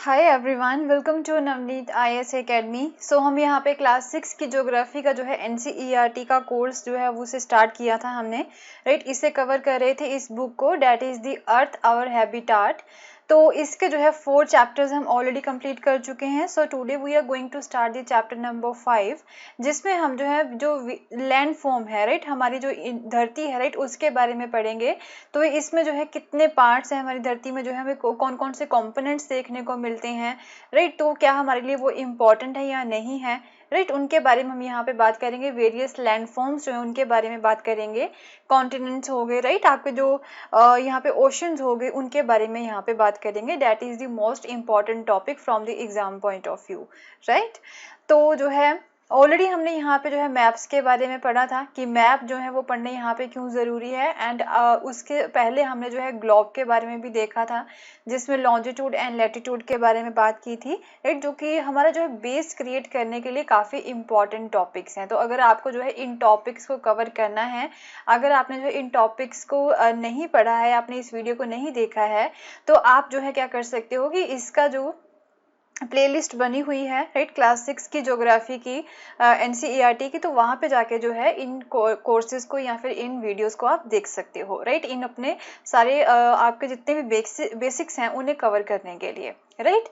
Hi everyone, welcome to Navneet IAS academy. So हम यहाँ पे क्लास 6 की ज्योग्राफी का जो है एनसीईआरटी का कोर्स जो है वो उसे स्टार्ट किया था हमने, राइट। इसे कवर कर रहे थे इस बुक को, that is the earth our habitat. तो इसके जो है 4 चैप्टर्स हम ऑलरेडी कंप्लीट कर चुके हैं। So today we are going to start the chapter number 5, जिसमें हम जो है जो लैंड फॉर्म है, राइट, हमारी जो धरती है, राइट, उसके बारे में पढ़ेंगे। तो इसमें जो है कितने पार्ट्स हैं हमारी धरती में, जो है हमें कौन कौन से कंपोनेंट्स देखने को मिलते हैं, राइट, तो क्या हमारे लिए वो इम्पॉर्टेंट है या नहीं है, राइट, उनके बारे में हम यहाँ पे बात करेंगे। वेरियस लैंड फॉर्म्स जो है उनके बारे में बात करेंगे। कॉन्टिनेंट्स हो गए, राइट, आपके जो यहाँ पे ओशंस हो गए उनके बारे में यहाँ पे बात करेंगे। That is the most important topic from the exam point of view, right. तो जो है ऑलरेडी हमने यहाँ पे जो है मैप्स के बारे में पढ़ा था कि मैप जो है वो पढ़ने यहाँ पे क्यों ज़रूरी है। एंड उसके पहले हमने जो है ग्लोब के बारे में भी देखा था, जिसमें लॉन्जिट्यूड एंड लैटिट्यूड के बारे में बात की थी, राइट, जो कि हमारा जो है बेस क्रिएट करने के लिए काफ़ी इंपॉर्टेंट टॉपिक्स हैं। तो अगर आपको जो है इन टॉपिक्स को कवर करना है, अगर आपने जो इन टॉपिक्स को नहीं पढ़ा है, आपने इस वीडियो को नहीं देखा है, तो आप जो है क्या कर सकते हो कि इसका जो प्लेलिस्ट बनी हुई है, राइट, क्लास 6 की ज्योग्राफी की एनसीईआरटी की, तो वहाँ पे जाके जो है इन कोर्सेज को या फिर इन वीडियोस को आप देख सकते हो, राइट, इन अपने सारे आपके जितने भी बेसिक्स हैं उन्हें कवर करने के लिए, राइट।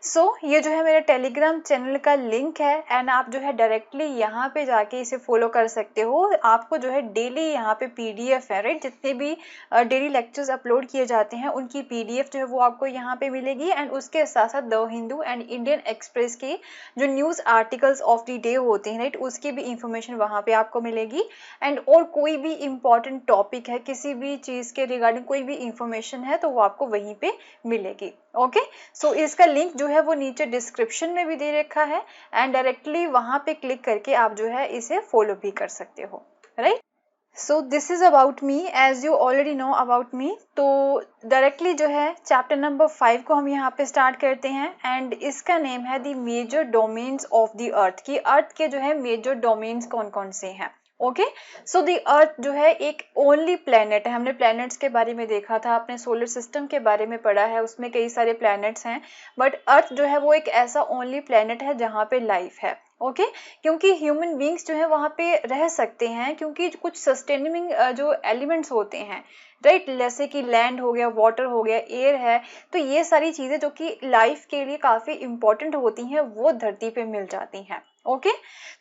सो ये जो है मेरे टेलीग्राम चैनल का लिंक है एंड आप जो है डायरेक्टली यहाँ पे जाके इसे फॉलो कर सकते हो। आपको जो है डेली यहाँ पे पीडीएफ है, राइट, जितने भी डेली लेक्चर्स अपलोड किए जाते हैं उनकी पीडीएफ जो है वो आपको यहाँ पे मिलेगी। एंड उसके साथ साथ the Hindu and Indian express की जो news articles of the day होते हैं, राइट, उसकी भी इंफॉर्मेशन वहाँ पे आपको मिलेगी। एंड और कोई भी इम्पॉर्टेंट टॉपिक है, किसी भी चीज़ के रिगार्डिंग कोई भी इंफॉर्मेशन है, तो वो आपको वहीं पे मिलेगी। ओके, सो इसका लिंक जो है वो नीचे डिस्क्रिप्शन में भी दे रखा है एंड डायरेक्टली वहाँ पे क्लिक करके आप जो है इसे फॉलो भी कर सकते हो, right. So this is about me, as you already know about me. तो डायरेक्टली जो है चैप्टर नंबर 5 को हम यहाँ पे स्टार्ट करते हैं एंड इसका नेम है the major domains of the earth, की अर्थ के जो है मेजर डोमेन्स कौन कौन से हैं। ओके, सो द अर्थ जो है एक ओनली प्लैनेट है। हमने प्लैनेट्स के बारे में देखा था, अपने सोलर सिस्टम के बारे में पढ़ा है, उसमें कई सारे प्लैनेट्स हैं, बट अर्थ जो है वो एक ऐसा ओनली प्लैनेट है जहाँ पे लाइफ है। ओके, क्योंकि ह्यूमन बींग्स जो है वहाँ पे रह सकते हैं, क्योंकि कुछ सस्टेनिंग जो एलिमेंट्स होते हैं, राइट, जैसे कि लैंड हो गया, वाटर हो गया, एयर है, तो ये सारी चीज़ें जो कि लाइफ के लिए काफ़ी इंपॉर्टेंट होती हैं वो धरती पे मिल जाती हैं। ओके,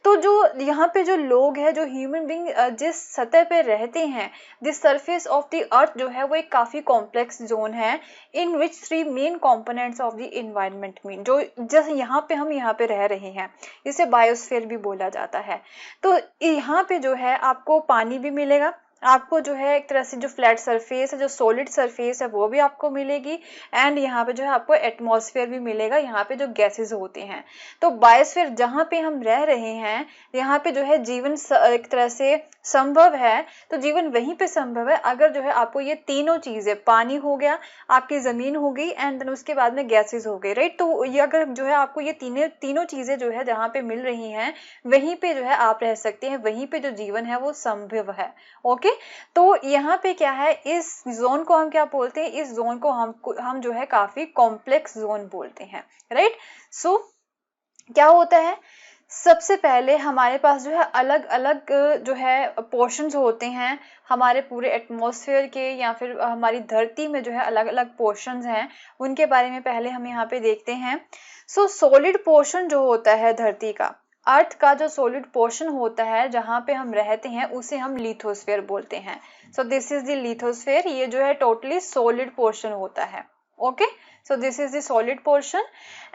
तो जो यहाँ पे जो लोग हैं, जो ह्यूमन बींग जिस सतह पे रहते हैं, दिस सरफेस ऑफ द अर्थ जो है वो एक काफ़ी कॉम्प्लेक्स जोन है इन विच 3 main components of the environment mean, जो जैसे यहाँ पे हम यहाँ पे रह रहे हैं, इसे बायोस्फीयर भी बोला जाता है। तो यहाँ पे जो है आपको पानी भी मिलेगा, आपको जो है एक तरह से जो फ्लैट सरफेस है, जो सॉलिड सरफेस है, वो भी आपको मिलेगी। एंड यहाँ पे जो है आपको एटमॉस्फेयर भी मिलेगा, यहाँ पे जो गैसेस होते हैं। तो बायोस्फीयर जहाँ पे हम रह रहे हैं, यहाँ पे जो है जीवन एक तरह से संभव है। तो जीवन वहीं पे संभव है अगर जो है आपको ये तीनों चीजें, पानी हो गया, आपकी जमीन हो गई, एंड देन उसके बाद में गैसेस हो गए, राइट। तो ये अगर जो है आपको ये तीनों चीजें जो है जहाँ पे मिल रही हैं, वहीं पे जो है आप रह सकते हैं, वहीं पे जो जीवन है वो संभव है। ओके, तो यहाँ पे क्या है, इस जोन को हम क्या बोलते हैं, इस जोन को हम जो है काफी कॉम्प्लेक्स जोन बोलते हैं, राइट। सो क्या होता है, सबसे पहले हमारे पास जो है अलग अलग जो है पोर्शंस होते हैं हमारे पूरे एटमॉस्फेयर के, या फिर हमारी धरती में जो है अलग अलग पोर्शंस हैं, उनके बारे में पहले हम यहाँ पे देखते हैं। सो सॉलिड पोर्शन जो होता है धरती का, अर्थ का जो सॉलिड पोर्शन होता है जहाँ पे हम रहते हैं, उसे हम लिथोस्फेयर बोलते हैं। So this is the lithosphere, ये जो है टोटली सॉलिड पोर्शन होता है। Okay, so this is the solid portion.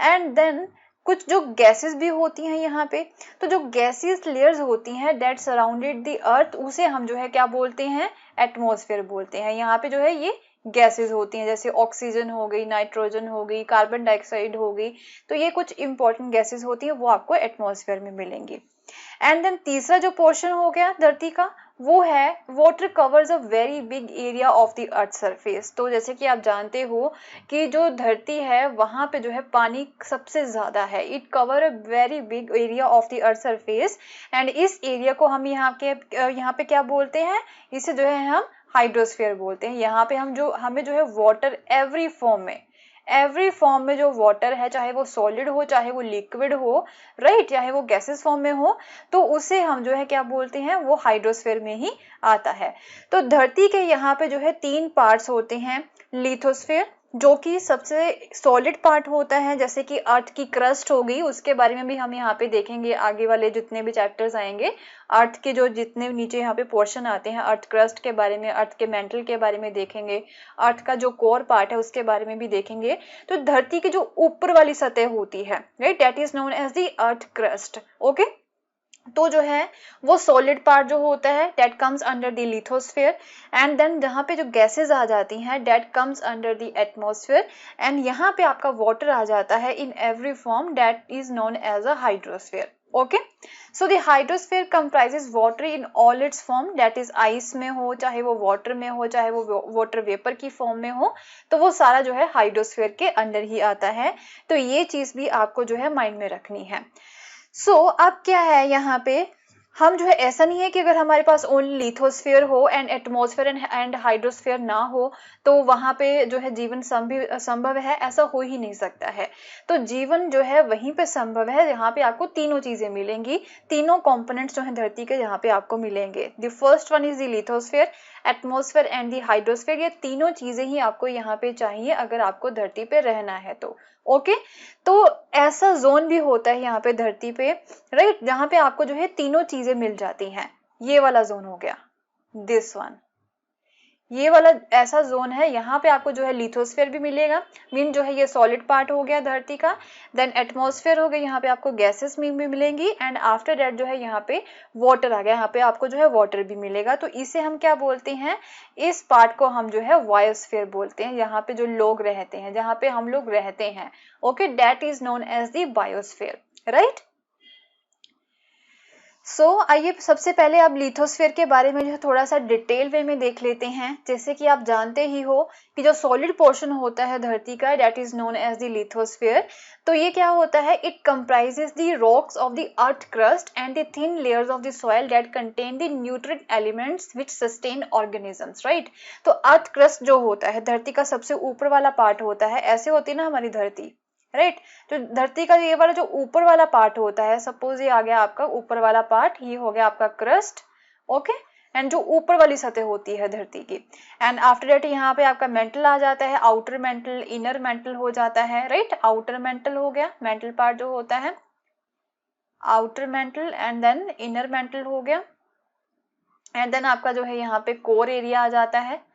And then कुछ जो गैसेस भी होती हैं यहाँ पे, तो जो गैसियस लेयर्स होती हैं दैट सराउंडेड द अर्थ, उसे हम जो है क्या बोलते हैं, एटमॉस्फेयर बोलते हैं। यहाँ पे जो है ये गैसेस होती हैं, जैसे ऑक्सीजन हो गई, नाइट्रोजन हो गई, कार्बन डाइऑक्साइड हो गई, तो ये कुछ इंपॉर्टेंट गैसेस होती हैं, वो आपको एटमॉस्फेयर में मिलेंगी। एंड देन तीसरा जो पोर्शन हो गया धरती का, वो है water covers a very big area of the earth surface. तो जैसे कि आप जानते हो कि जो धरती है वहाँ पे जो है पानी सबसे ज़्यादा है, it cover a very big area of the earth surface. And इस एरिया को हम यहाँ पे क्या बोलते हैं, इसे जो है हम हाइड्रोस्फीयर बोलते हैं। यहाँ पे हमें जो है वाटर एवरी फॉर्म में, एवरी फॉर्म में जो वाटर है, चाहे वो सॉलिड हो, चाहे वो लिक्विड हो, राइट, चाहे वो गैसेस फॉर्म में हो, तो उसे हम जो है क्या बोलते हैं, वो हाइड्रोस्फीयर में ही आता है। तो धरती के यहाँ पे जो है 3 पार्ट्स होते हैं। लिथोस्फीयर जो कि सबसे सॉलिड पार्ट होता है, जैसे कि अर्थ की क्रस्ट हो गई, उसके बारे में भी हम यहाँ पे देखेंगे आगे वाले जितने भी चैप्टर्स आएंगे। अर्थ के जो जितने नीचे यहाँ पे पोर्शन आते हैं, अर्थ क्रस्ट के बारे में, अर्थ के मेंटल के बारे में देखेंगे, अर्थ का जो कोर पार्ट है उसके बारे में भी देखेंगे। तो धरती की जो ऊपर वाली सतह होती है, right, that is known as the earth crust. Okay, तो जो है वो सॉलिड पार्ट जो होता है that comes under the lithosphere, and then जहाँ पे जो गैसेस आ जाती हैं that comes under the atmosphere, and यहाँ पे आपका वाटर आ जाता है in every form, that is known as a hydrosphere. Okay, so the hydrosphere comprises water in all its form, that is ice में हो, चाहे वो वाटर में हो, चाहे वो वाटर वेपर की फॉर्म में हो, तो वो सारा जो है हाइड्रोस्फीयर के अंडर ही आता है। तो ये चीज भी आपको जो है माइंड में रखनी है। अब क्या है यहाँ पे, हम जो है ऐसा नहीं है कि अगर हमारे पास ओनली लिथोस्फीयर हो एंड एटमॉस्फेयर एंड हाइड्रोस्फीयर ना हो तो वहां पे जो है जीवन संभव है, ऐसा हो ही नहीं सकता है। तो जीवन जो है वहीं पे संभव है, यहाँ पे आपको तीनों चीजें मिलेंगी, तीनों कंपोनेंट्स जो है धरती के यहाँ पे आपको मिलेंगे। The first one is the lithosphere, atmosphere and the hydrosphere, ये तीनों चीजें ही आपको यहाँ पे चाहिए अगर आपको धरती पे रहना है तो। ओके, तो ऐसा जोन भी होता है यहाँ पे धरती पे, राइट, जहां पे आपको जो है तीनों चीजें मिल जाती हैं। ये वाला जोन हो गया, दिस वन, ये वाला ऐसा जोन है, यहाँ पे आपको जो है लिथोस्फीयर भी मिलेगा, मीन जो है ये सॉलिड पार्ट हो गया धरती का, देन एटमॉस्फेयर हो गया, यहाँ पे आपको गैसेस भी मिलेंगी, एंड आफ्टर दैट जो है यहाँ पे वाटर आ गया, यहाँ पे आपको जो है वाटर भी मिलेगा। तो इसे हम क्या बोलते हैं, इस पार्ट को हम जो है बायोस्फीयर बोलते हैं, यहाँ पे जो लोग रहते हैं, जहाँ पे हम लोग रहते हैं। Okay, that is known as the biosphere, right. आइए सबसे पहले आप लिथोस्फीयर के बारे में जो है थोड़ा सा डिटेल वे में देख लेते हैं। जैसे कि आप जानते ही हो कि जो सॉलिड पोर्शन होता है धरती का that is known as the lithosphere. तो ये क्या होता है, it comprises the rocks of the earth crust and the thin layers of the soil that contain the nutrient elements which sustain organisms, right. तो अर्थ क्रस्ट जो होता है धरती का सबसे ऊपर वाला पार्ट होता है, ऐसे होती है ना हमारी धरती, राइट। तो धरती का ये वाला जो ऊपर वाला पार्ट होता है, सपोज ये आ गया आपका ऊपर वाला पार्ट, ये हो गया आपका क्रस्ट। ओके, एंड जो ऊपर वाली सतह होती है धरती की, एंड आफ्टर दैट यहाँ पे आपका मेंटल आ जाता है, आउटर मेंटल, इनर मेंटल हो जाता है, राइट। आउटर मेंटल हो गया, मेंटल पार्ट जो होता है outer mantle, and then inner mantle हो गया, एंड देन आपका जो है यहाँ पे कोर एरिया आ जाता है।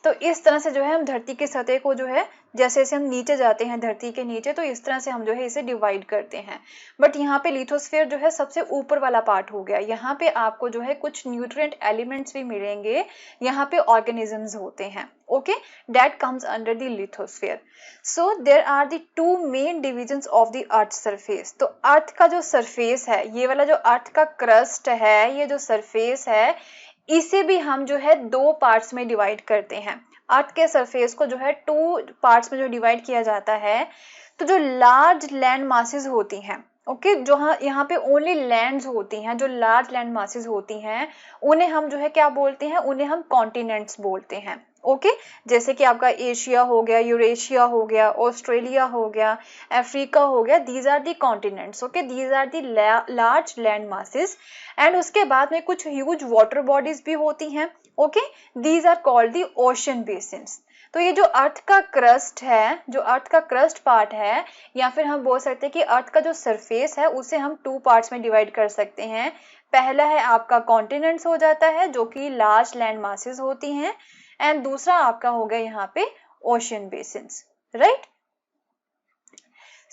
तो इस तरह से जो है हम धरती की सतह को जो है जैसे जैसे हम नीचे जाते हैं धरती के नीचे, तो इस तरह से हम जो है इसे डिवाइड करते हैं। बट यहाँ पे लिथोस्फीयर जो है सबसे ऊपर वाला पार्ट हो गया, यहाँ पे आपको जो है कुछ न्यूट्रिएंट एलिमेंट्स भी मिलेंगे, यहाँ पे ऑर्गेनिजम्स होते हैं। Okay, that comes under the lithosphere. So there are the two main divisions of the earth surface. तो अर्थ का जो सरफेस है, ये वाला जो अर्थ का क्रस्ट है, ये जो सरफेस है, इसे भी हम जो है दो पार्ट्स में डिवाइड करते हैं। अर्थ के सरफेस को जो है 2 पार्ट्स में जो डिवाइड किया जाता है। तो जो लार्ज लैंड मासेस होती हैं, ओके, जो यहाँ पे ओनली लैंड्स होती हैं, जो लार्ज लैंड मासेस होती हैं, उन्हें हम जो है क्या बोलते हैं, उन्हें हम कॉन्टिनेंट्स बोलते हैं। ओके, जैसे कि आपका एशिया हो गया, यूरेशिया हो गया, ऑस्ट्रेलिया हो गया, अफ्रीका हो गया, these are the continents. Okay, these are the large land masses, and उसके बाद में कुछ ह्यूज वाटर बॉडीज भी होती हैं। Okay, these are called the ocean basins. तो ये जो अर्थ का क्रस्ट है, जो अर्थ का क्रस्ट पार्ट है, या फिर हम बोल सकते हैं कि अर्थ का जो सरफेस है, उसे हम 2 पार्ट्स में डिवाइड कर सकते हैं। पहला है आपका कॉन्टिनेंट्स हो जाता है, जो कि लार्ज लैंड मासेस होती हैं, एंड दूसरा आपका हो गया यहाँ पे ocean basins, right.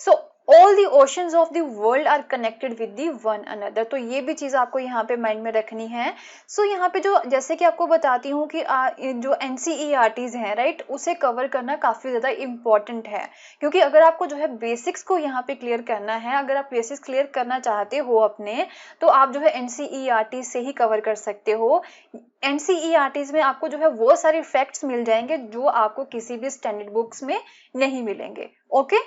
So all the oceans of the world are connected with the one another. तो ये भी चीज आपको यहाँ पे माइंड में रखनी है। यहाँ पे जो जैसे कि आपको बताती हूँ कि जो NCERTs हैं, राइट, उसे कवर करना काफी ज्यादा इम्पोर्टेंट है, क्योंकि अगर आपको जो है बेसिक्स को यहाँ पे क्लियर करना है, अगर आप बेसिक्स क्लियर करना चाहते हो अपने, तो आप जो है NCERT से ही कवर कर सकते हो। NCERTs में आपको जो है वो सारे फैक्ट्स मिल जाएंगे जो आपको किसी भी स्टैंडर्ड बुक्स में नहीं मिलेंगे। ओके,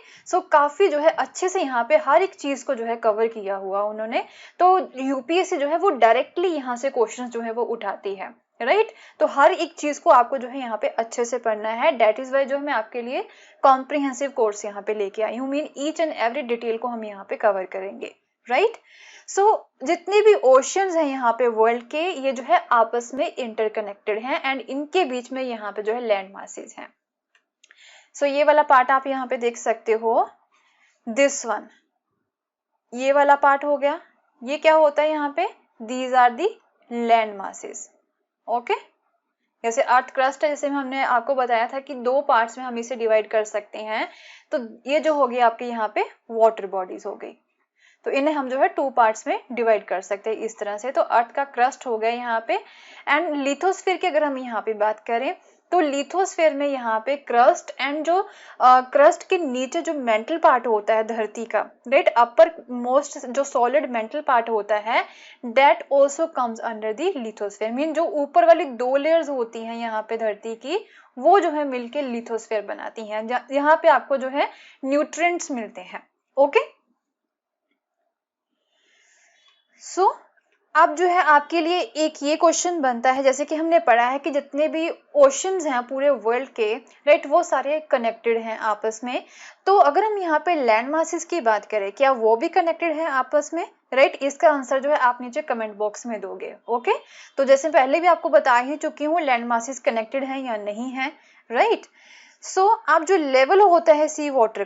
काफी जो है अच्छे से यहाँ पे हर एक चीज को जो है कवर किया हुआ उन्होंने। तो यूपीएससी जो है वो डायरेक्टली यहाँ से क्वेश्चन जो है वो उठाती है। राइट। तो हर एक चीज को आपको जो है यहाँ पे अच्छे से पढ़ना है। दैट इज वाई जो मैं आपके लिए कॉम्प्रिहेंसिव कोर्स यहाँ पे लेके आई हूँ। Mean each and every detail को हम यहाँ पे कवर करेंगे, राइट। सो जितने भी ओशियंस हैं यहाँ पे वर्ल्ड के, ये जो है आपस में इंटरकनेक्टेड हैं एंड इनके बीच में यहाँ पे जो है लैंड मासेस हैं। सो ये वाला पार्ट आप यहाँ पे देख सकते हो, दिस वन, ये वाला पार्ट हो गया। ये क्या होता है यहाँ पे, these are the land masses, okay. जैसे अर्थ क्रस्ट है, जैसे हमने आपको बताया था कि दो पार्ट्स में हम इसे डिवाइड कर सकते हैं, तो ये जो होगी आपके यहाँ पे वाटर बॉडीज हो गई, तो इन्हें हम जो है टू पार्ट्स में डिवाइड कर सकते हैं इस तरह से। तो अर्थ का क्रस्ट हो गया यहाँ पे। एंड लिथोस्फीयर की अगर हम यहाँ पे बात करें, तो लिथोस्फीयर में यहाँ पे क्रस्ट एंड जो क्रस्ट के नीचे जो मेंटल पार्ट होता है धरती का, राइट, अपर मोस्ट जो सॉलिड मेंटल पार्ट होता है, that also comes under the lithosphere. Mean जो ऊपर वाली दो लेयर्स होती हैं यहाँ पे धरती की, वो जो है मिलके लिथोस्फीयर बनाती हैं। यहाँ पे आपको जो है न्यूट्रिएंट्स मिलते हैं, ओके। सो अब जो है आपके लिए एक ये क्वेश्चन बनता है, जैसे कि हमने पढ़ा है कि जितने भी ओशंस हैं पूरे वर्ल्ड के, राइट, वो सारे कनेक्टेड हैं आपस में। तो अगर हम यहाँ पे लैंड मासेस की बात करें, क्या वो भी कनेक्टेड हैं आपस में, राइट? इसका आंसर जो है आप नीचे कमेंट बॉक्स में दोगे, ओके। तो जैसे पहले भी आपको बता ही चुकी हूँ लैंड मासेस कनेक्टेड हैं या नहीं है, राइट। सो अब जो लेवल होता है सी वाटर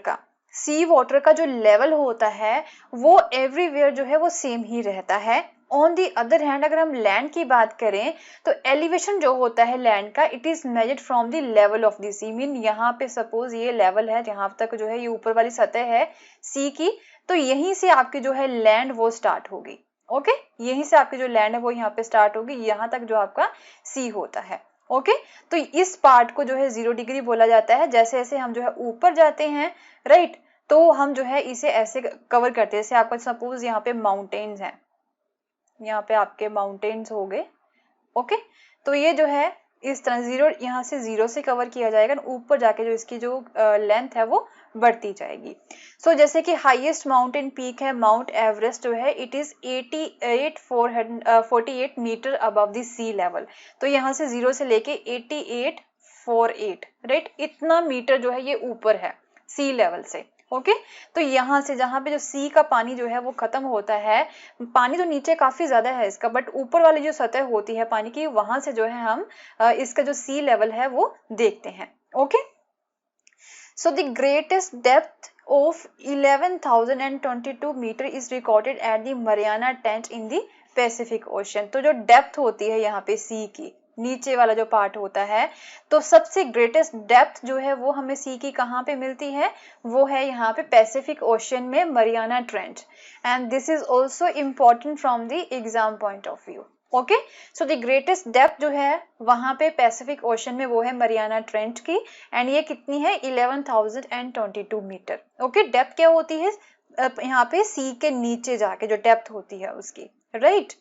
का जो लेवल होता है वो एवरीवेयर जो है वो सेम ही रहता है। ऑन दी अदर हैंड अगर हम लैंड की बात करें, तो एलिवेशन जो होता है लैंड का, it is measured from the level of the sea. Mean यहाँ पे सपोज ये लेवल है, यहाँ तक जो है ये ऊपर वाली सतह है सी की, तो यहीं से आपकी जो है लैंड वो स्टार्ट होगी, ओके। यहीं से आपकी जो लैंड है वो यहाँ पे स्टार्ट होगी, यहाँ तक जो आपका सी होता है, ओके। तो इस पार्ट को जो है 0 डिग्री बोला जाता है। जैसे जैसे हम जो है ऊपर जाते हैं, राइट, तो हम जो है इसे ऐसे कवर करते हैं। जैसे आपका सपोज यहाँ पे माउंटेन्स हैं, यहाँ पे आपके माउंटेन्स हो गए, ओके। तो ये जो है इस तरह 0, यहाँ से 0 से कवर किया जाएगा, ऊपर जाके जो इसकी जो लेंथ है वो बढ़ती जाएगी। सो जैसे कि हाईएस्ट माउंटेन पीक है माउंट एवरेस्ट जो है, it is 48 metre above the sea level. तो यहाँ से 0 से लेके 8848, राइट, इतना मीटर जो है ये ऊपर है सी लेवल से, ओके। तो यहाँ से जहाँ पे जो सी का पानी जो है वो खत्म होता है, पानी तो नीचे काफी ज्यादा है इसका, बट ऊपर वाली जो सतह होती है पानी की, वहां से जो है हम इसका जो सी लेवल है वो देखते हैं, okay. So the greatest depth of 11,022 metre is recorded at the Mariana Trench in the Pacific Ocean. तो जो डेप्थ होती है यहाँ पे सी की, नीचे वाला जो पार्ट होता है, तो सबसे ग्रेटेस्ट डेप्थ जो है वो हमें सी की कहाँ पे मिलती है, वो है यहाँ पे पैसिफिक ओशन में Mariana trench. And this is also important from the exam point of view, okay. So the greatest depth जो है वहां पे पैसिफिक ओशन में वो है मरियाना ट्रेंच की, एंड ये कितनी है 11,022 मीटर, ओके। डेप्थ क्या होती है यहाँ पे सी के नीचे जाके जो डेप्थ होती है उसकी, right.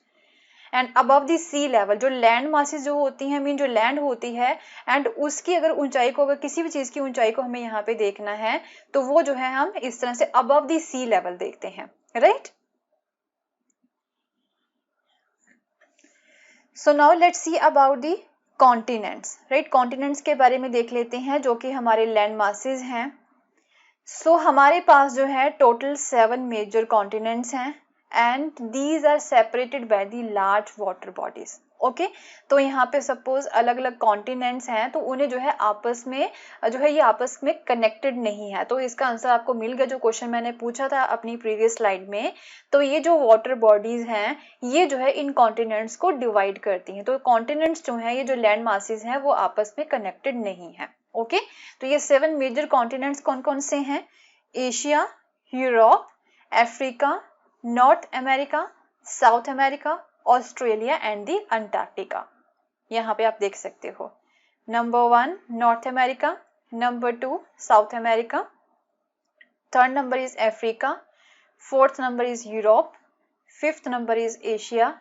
And above the sea level जो लैंड मासेस जो होती हैं, मीन जो लैंड होती है, एंड उसकी अगर ऊंचाई को, अगर किसी भी चीज की ऊंचाई को हमें यहाँ पे देखना है, तो वो जो है हम इस तरह से अबव द सी लेवल देखते हैं, right. So now let's see about the continents, right. Continents के बारे में देख लेते हैं जो कि हमारे लैंड मासेस हैं। सो हमारे पास जो है टोटल 7 मेजर कॉन्टिनेंट्स हैं, and these are separated by the large water bodies, okay. तो यहाँ पे सपोज अलग अलग कॉन्टिनेंट्स हैं, तो उन्हें जो है आपस में जो है ये आपस में कनेक्टेड नहीं है। तो इसका आंसर आपको मिल गया जो क्वेश्चन मैंने पूछा था अपनी प्रीवियस स्लाइड में। तो ये जो वाटर बॉडीज हैं ये जो है इन कॉन्टिनेंट्स को डिवाइड करती हैं। तो कॉन्टिनेंट्स जो है ये जो लैंड मासेस हैं वो आपस में कनेक्टेड नहीं है, ओके। तो ये 7 मेजर कॉन्टिनेंट्स कौन कौन से हैं, Asia, Europe, Africa, north America, south America, Australia and the Antarctica. यहाँ पे आप देख सकते हो, number 1 north America, number 2 south America, third number is Africa, fourth number is Europe, fifth number is Asia,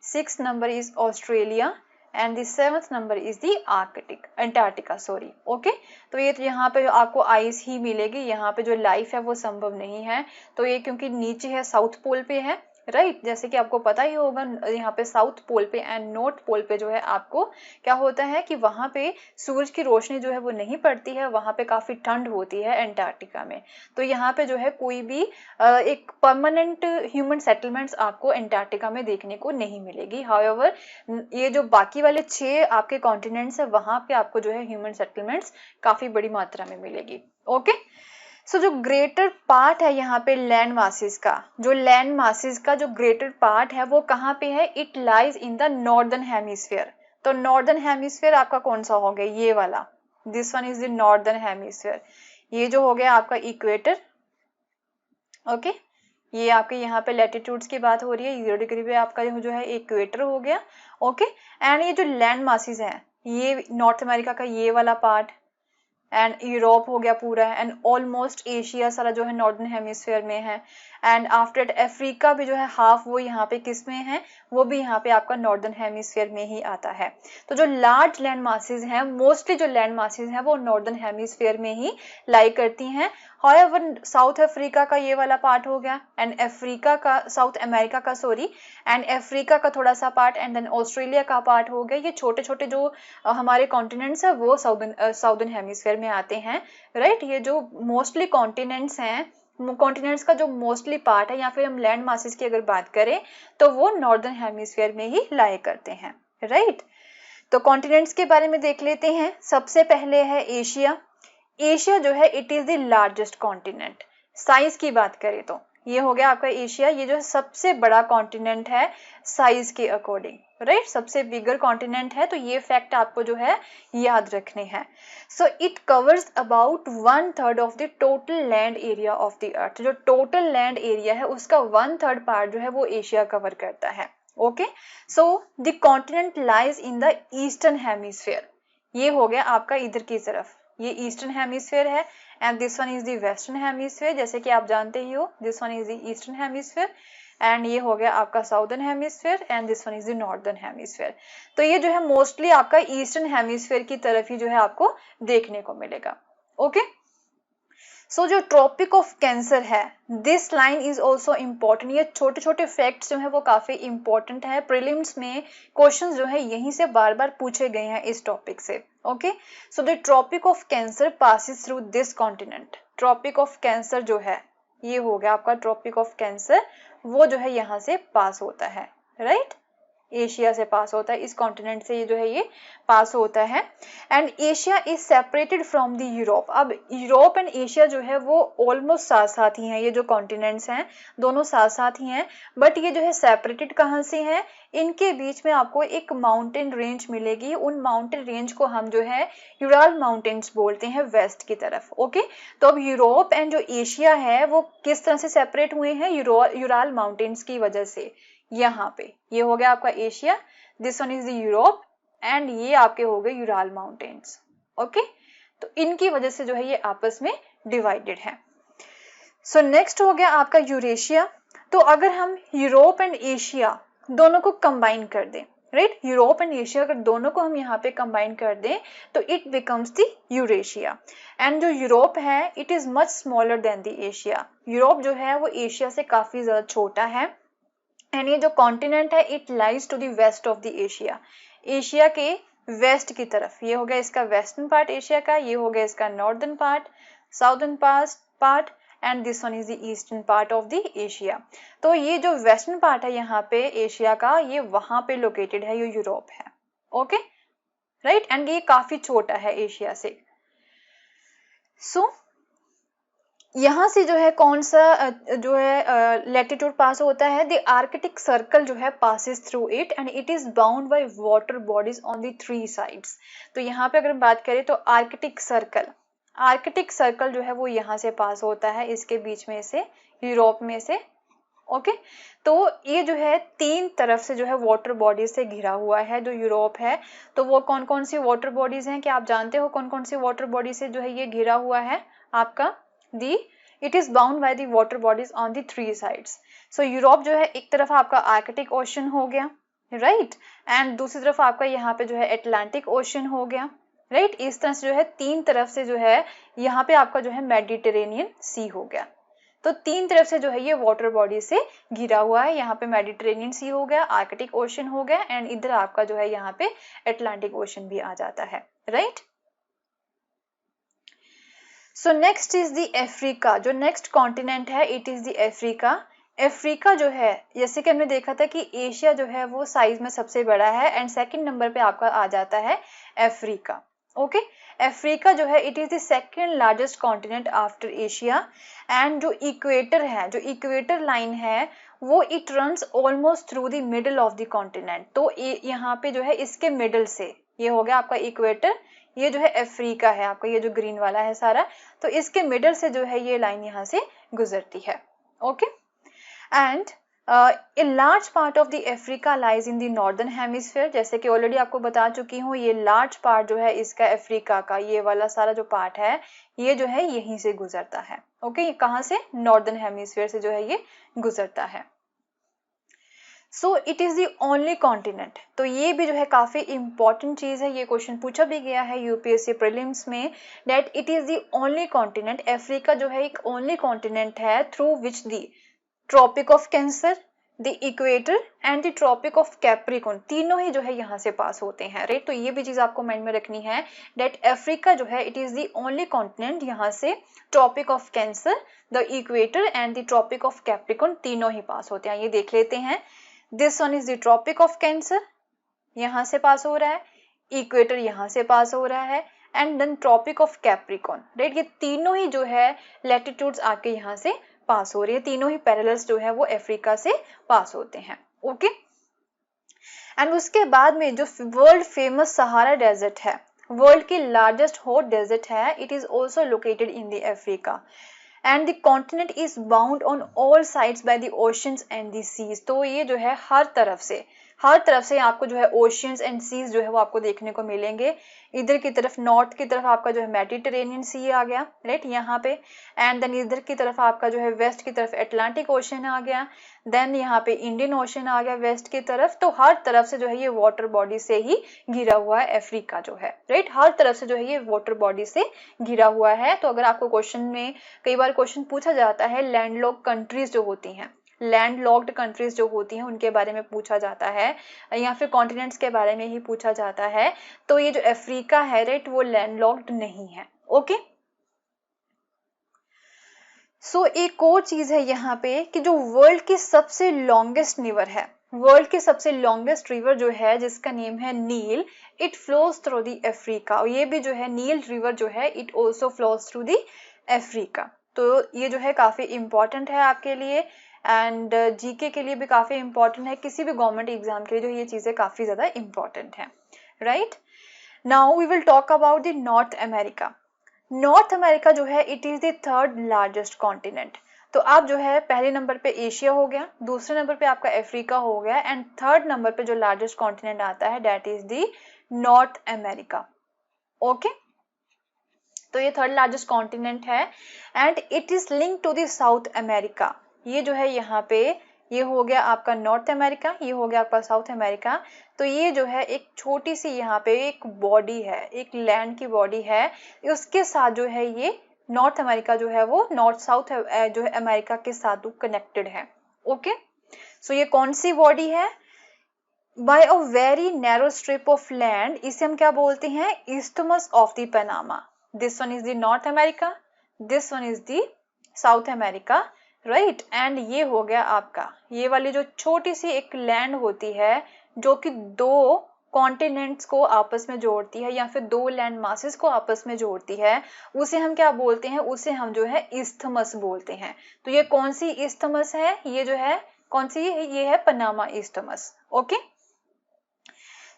sixth number is Australia, and the seventh number is the Antarctica, sorry, okay. तो ये तो यहाँ पे आपको ice ही मिलेगी, यहाँ पे जो लाइफ है वो संभव नहीं है। तो ये क्योंकि नीचे है, साउथ पोल पे है, राइट जैसे कि आपको पता ही होगा यहाँ पे साउथ पोल पे एंड नॉर्थ पोल पे जो है आपको क्या होता है कि वहां पे सूरज की रोशनी जो है वो नहीं पड़ती है, वहां पे काफी ठंड होती है एंटार्क्टिका में। तो यहाँ पे जो है कोई भी एक परमानेंट ह्यूमन सेटलमेंट्स आपको एंटार्क्टिका में देखने को नहीं मिलेगी। हाउएवर ये जो बाकी वाले 6 आपके कॉन्टिनेंट्स है वहां पे आपको जो है ह्यूमन सेटलमेंट्स काफी बड़ी मात्रा में मिलेगी। ओके सो जो ग्रेटर पार्ट है यहाँ पे लैंड मासेस का, जो लैंड मासेस का जो ग्रेटर पार्ट है वो कहाँ पे है, it lies in the northern hemisphere. तो नॉर्दर्न हेमिस्फीयर आपका कौन सा हो गया, ये वाला, this one is the northern hemisphere. ये जो हो गया आपका इक्वेटर। ओके ये आपके यहाँ पे लैटिट्यूड्स की बात हो रही है, 0 डिग्री पे आपका जो है इक्वेटर हो गया। ओके एंड ये जो लैंड मासेस हैं, ये नॉर्थ अमेरिका का ये वाला पार्ट एंड यूरोप हो गया पूरा, एंड ऑलमोस्ट एशिया सारा जो है नॉर्दर्न हेमिस्फीयर में है। एंड आफ्टर अफ्रीका भी जो है हाफ वो यहाँ पे किस में है, वो भी यहाँ पे आपका नॉर्दर्न हेमिस्फीयर में ही आता है। तो जो लार्ज लैंड मासेस हैं, मोस्टली जो लैंड मासेस हैं वो नॉर्दर्न हेमिस्फीयर में ही लाई करती हैं। हाउएवर साउथ अफ्रीका का ये वाला पार्ट हो गया एंड अफ्रीका का, साउथ अमेरिका का सॉरी, एंड अफ्रीका का थोड़ा सा पार्ट एंड देन ऑस्ट्रेलिया का पार्ट हो गया। ये छोटे छोटे जो हमारे कॉन्टिनेंट्स है वो साउदर्न हेमिस्फीयर में आते हैं। राइट ये जो मोस्टली कॉन्टिनेंट्स हैं, कॉन्टिनेंट्स का जो मोस्टली पार्ट है या फिर हम लैंड मासेस की अगर बात करें तो वो नॉर्दर्न हेमिस्फीयर में ही लाए करते हैं। राइट तो कॉन्टिनेंट्स के बारे में देख लेते हैं। सबसे पहले है एशिया। एशिया जो है it is the largest continent. Size की बात करें तो ये हो गया आपका एशिया, ये जो है सबसे बड़ा कॉन्टिनेंट है साइज के अकॉर्डिंग। राइट सबसे बिगर कॉन्टिनेंट है, तो ये फैक्ट आपको जो है याद रखने हैं। So it covers about 1/3 of the total land area of the अर्थ। जो टोटल लैंड एरिया है उसका 1/3 पार्ट जो है वो एशिया कवर करता है। Okay so the continent lies in the eastern hemisphere. ये हो गया आपका इधर की तरफ, ये ईस्टर्न हेमिस्फीयर है and this one is the western hemisphere, जैसे कि आप जानते ही हो this one is the eastern hemisphere and ये हो गया आपका southern hemisphere and this one is the northern hemisphere. तो ये जो है मोस्टली आपका ईस्टर्न हेमिस्फीयर की तरफ ही जो है आपको देखने को मिलेगा। ओके सो जो ट्रॉपिक ऑफ कैंसर है, this line is also important. ये छोटे छोटे फैक्ट्स जो है वो काफी इंपॉर्टेंट है, प्रीलिम्स में क्वेश्चंस जो है यहीं से बार बार पूछे गए हैं इस टॉपिक से। Okay so the Tropic of Cancer passes through this continent. Tropic of Cancer जो है ये हो गया आपका ट्रॉपिक ऑफ कैंसर, वो जो है यहाँ से पास होता है। राइट एशिया से पास होता है, इस कॉन्टिनेंट से ये जो है ये पास होता है and Asia is separated from the Europe. अब यूरोप एंड एशिया जो है वो ऑलमोस्ट साथ साथ ही हैं, ये जो कॉन्टिनेंट्स हैं दोनों साथ साथ ही हैं, बट ये जो है सेपरेटेड कहाँ से हैं, इनके बीच में आपको एक माउंटेन रेंज मिलेगी। उन माउंटेन रेंज को हम जो है यूराल माउंटेन्स बोलते हैं वेस्ट की तरफ। ओके तो अब यूरोप एंड जो एशिया है वो किस तरह से सेपरेट हुए हैं, यूराल माउंटेन्स की वजह से। यहाँ पे ये हो गया आपका Asia, this one is the Europe and ये आपके हो गए यूराल माउंटेन्स। ओके तो इनकी वजह से जो है ये आपस में डिवाइडेड है। सो नेक्स्ट हो गया आपका यूरेशिया। तो अगर हम यूरोप एंड एशिया दोनों को कंबाइन कर दें, राइट यूरोप एंड एशिया अगर दोनों को हम यहाँ पे कंबाइन कर दें तो it becomes the Eurasia. And जो यूरोप है it is much smaller than the Asia. Europe जो है वो एशिया से काफी ज्यादा छोटा है एंड ये जो कॉन्टिनेंट है it lies to the west of the Asia. Asia के वेस्ट की तरफ, ये हो गया इसका वेस्टर्न पार्ट एशिया का, ये हो गया इसका northern part, southern part and this one is the eastern part of the Asia. तो ये जो वेस्टर्न पार्ट है यहाँ पे एशिया का, ये वहां पे लोकेटेड है, ये यूरोप है। ओके राइट एंड ये काफी छोटा है एशिया से। सो यहाँ से जो है कौन सा जो है लैटिट्यूड पास होता है, द आर्कटिक सर्कल जो है passes through it and it is bound by water bodies on the 3 sides. तो यहाँ पे अगर बात करें तो आर्कटिक सर्कल जो है वो यहाँ से पास होता है, इसके बीच में से, यूरोप में से। ओके तो ये जो है 3 तरफ से जो है वाटर बॉडीज से घिरा हुआ है जो यूरोप है। तो वो कौन कौन सी वाटर बॉडीज हैं, क्या आप जानते हो कौन कौन सी वाटर बॉडी से जो है ये घिरा हुआ है आपका? It is bound by the water bodies on the 3 sides. So Europe जो है एक तरफ आपका आर्कटिक ओशन हो गया, राइट एंड दूसरी तरफ आपका यहाँ पे जो है अटलांटिक ओशन हो गया, राइट इस तरह से जो है 3 तरफ से जो है यहाँ पे आपका जो है मेडिटेरेनियन सी हो गया। तो तीन तरफ से जो है ये वाटर बॉडी से घिरा हुआ है। यहाँ पे मेडिटेरेनियन सी हो गया, आर्कटिक ओशन हो गया एंड इधर आपका जो है यहाँ पे अटलांटिक ओशन भी आ जाता है, right. So next is the Africa. जो नेक्स्ट कॉन्टिनेंट है it is the Africa. Africa जो है जैसे कि हमने देखा था कि एशिया जो है वो साइज में सबसे बड़ा है एंड सेकंड नंबर पे आपका आ जाता है अफ्रीका। ओके, अफ्रीका जो है it is the second largest continent after Asia and जो इक्वेटर है, जो इक्वेटर लाइन है वो it runs almost through the middle of the continent. तो यहाँ पे जो है इसके मिडल से ये हो गया आपका इक्वेटर, ये जो है अफ्रीका है आपका, ये जो ग्रीन वाला है सारा, तो इसके मिडल से जो है ये लाइन यहाँ से गुजरती है। Okay, and a large part of the Africa lies in the northern hemisphere. जैसे कि ऑलरेडी आपको बता चुकी हूँ ये लार्ज पार्ट जो है इसका अफ्रीका का ये वाला सारा जो पार्ट है ये जो है यहीं से गुजरता है। ओके, कहाँ से? नॉर्दर्न हेमिस्फीयर से जो है ये गुजरता है। सो it is the only continent. तो ये भी जो है काफी इंपॉर्टेंट चीज है, ये क्वेश्चन पूछा भी गया है यूपीएससी प्रीलिम्स में, that it is the only continent. Africa जो है एक ओनली कॉन्टिनेंट है through which the Tropic of Cancer, the equator and the Tropic of Capricorn तीनों ही जो है यहाँ से पास होते हैं, राइट। तो ये भी चीज आपको माइंड में रखनी है दैट अफ्रीका जो है it is the only continent यहाँ से Tropic of Cancer, the equator and the Tropic of Capricorn तीनों ही पास होते हैं। ये देख लेते हैं, this one is the Tropic of Cancer, यहाँ से पास हो रहा है, इक्वेटर यहाँ से पास हो रहा है and then tropic of Capricorn, right. ये तीनों ही जो है लैटिट्यूड्स आके यहाँ से पास हो रही है, तीनों ही पैरेलल्स जो है वो अफ्रीका से पास होते हैं। ओके, एंड उसके बाद में जो वर्ल्ड फेमस सहारा डेजर्ट है, वर्ल्ड की लार्जेस्ट हॉट डेजर्ट है, it is also located in the Africa and the continent is bound on all sides by the oceans and the seas. तो ये जो है हर तरफ से आपको जो है ओशियंस एंड सीज जो है वो आपको देखने को मिलेंगे। इधर की तरफ नॉर्थ की तरफ आपका जो है मेडिटेरेनियन सी आ गया, राइट, यहाँ पे, एंड देन इधर की तरफ आपका जो है वेस्ट की तरफ अटलांटिक ओशन आ गया, देन यहाँ पे इंडियन ओशन आ गया वेस्ट की तरफ। तो हर तरफ से जो है ये वाटर बॉडी से ही घिरा हुआ है अफ्रीका जो है, राइट। हर तरफ से जो है ये वाटर बॉडी से घिरा हुआ है। तो अगर आपको क्वेश्चन में कई बार क्वेश्चन पूछा जाता है लैंडलॉक्ड कंट्रीज जो होती हैं, लैंडलॉक्ड कंट्रीज जो होती हैं उनके बारे में पूछा जाता है या फिर कॉन्टिनेंट्स के बारे में ही पूछा जाता है, तो ये जो अफ्रीका है, राइट, वो लैंडलॉक्ड नहीं है। ओके, सो एक और चीज है यहाँ पे कि जो वर्ल्ड की सबसे लॉन्गेस्ट रिवर है, वर्ल्ड की सबसे लॉन्गेस्ट रिवर जो है जिसका नेम है Nile, it flows through the Africa. और ये भी जो है नील रिवर जो है it also flows through the Africa. तो ये जो है काफी इंपॉर्टेंट है आपके लिए एंड जीके के लिए भी काफी इंपॉर्टेंट है, किसी भी गवर्नमेंट एग्जाम के लिए जो ये चीजें काफी ज्यादा इंपॉर्टेंट है, right. Now we will talk about the North America. North America जो है it is the third largest continent. तो आप जो है पहले नंबर पे एशिया हो गया, दूसरे नंबर पे आपका अफ्रीका हो गया एंड थर्ड नंबर पे जो लार्जेस्ट कॉन्टिनेंट आता है that is the North America. Okay, तो ये थर्ड लार्जेस्ट कॉन्टिनेंट है and it is link to the South America. ये जो है यहाँ पे ये हो गया आपका नॉर्थ अमेरिका, ये हो गया आपका साउथ अमेरिका। तो ये जो है एक छोटी सी यहाँ पे एक बॉडी है, एक लैंड की बॉडी है, उसके साथ जो है ये नॉर्थ अमेरिका जो है वो नॉर्थ साउथ जो है अमेरिका के साथ कनेक्टेड है। ओके, सो ये कौन सी बॉडी है? By a very narrow strip of land, इसे हम क्या बोलते हैं? Isthmus of the Panama. This one is the North America, this one is the South America, right. And ये हो गया आपका ये वाली जो छोटी सी एक लैंड होती है जो कि दो कॉन्टिनेंट्स को आपस में जोड़ती है या फिर दो लैंड मासेस को आपस में जोड़ती है, उसे हम क्या बोलते हैं? उसे हम जो है इस्थमस बोलते हैं। तो ये कौन सी इस्थमस है? ये जो है कौन सी? ये है Panama isthmus. Okay,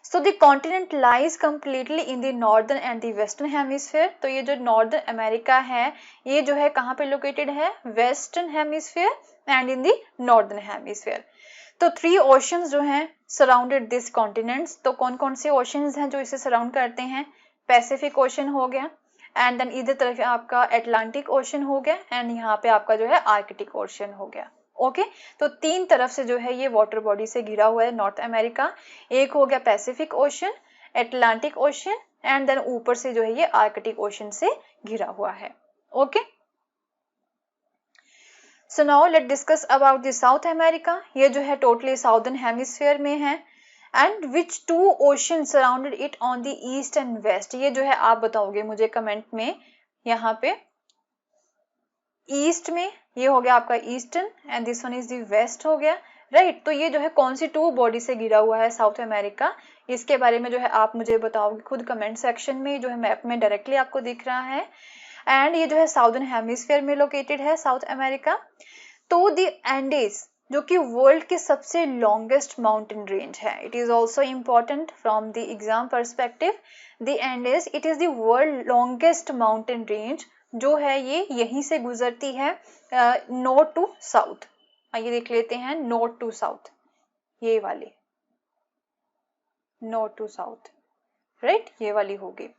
so the continent lies completely in the northern and the western hemisphere। तो ये जो नॉर्दर्न अमेरिका है ये जो है कहाँ पे लोकेटेड है? Western hemisphere and in the northern hemisphere. तो 3 ओशंस जो हैं सराउंडेड दिस कॉन्टिनेंट्स। तो कौन कौन से ओशंस हैं जो इसे सराउंड करते हैं? पैसिफिक ओशन हो गया एंड देन इधर तरफ आपका अटलांटिक ओशन हो गया एंड यहाँ पे आपका जो है आर्कटिक ओशन हो गया। ओके, तो 3 तरफ से जो है ये वाटर बॉडी से घिरा हुआ है नॉर्थ अमेरिका। एक हो गया Pacific Ocean, Atlantic Ocean and then ऊपर से जो है ये आर्कटिक ओशन से घिरा हुआ है। Okay, so now let discuss about the South America. ये जो है टोटली साउदर्न हेमिस्फीयर में है। And which two ocean surrounded it on the east and west, ये जो है आप बताओगे मुझे कमेंट में। यहाँ पे ईस्ट में ये हो गया आपका eastern and this one is the west हो गया, राइट। तो ये जो है कौन सी टू बॉडी से घिरा हुआ है साउथ अमेरिका, इसके बारे में जो है आप मुझे बताओगे खुद कमेंट सेक्शन में, जो है मैप में डायरेक्टली आपको दिख रहा है। एंड ये जो है साउदर्न हेमिस्फीयर में लोकेटेड है साउथ अमेरिका। तो द एंडीज जो कि वर्ल्ड की सबसे लॉन्गेस्ट माउंटेन रेंज है, it is also important from the exam perspective. The Andes it is the world longest mountain range, जो है ये यहीं से गुजरती है नॉर्थ टू साउथ। आइए देख लेते हैं नॉर्थ टू साउथ, ये वाली नॉर्थ टू साउथ, राइट, ये वाली होगी।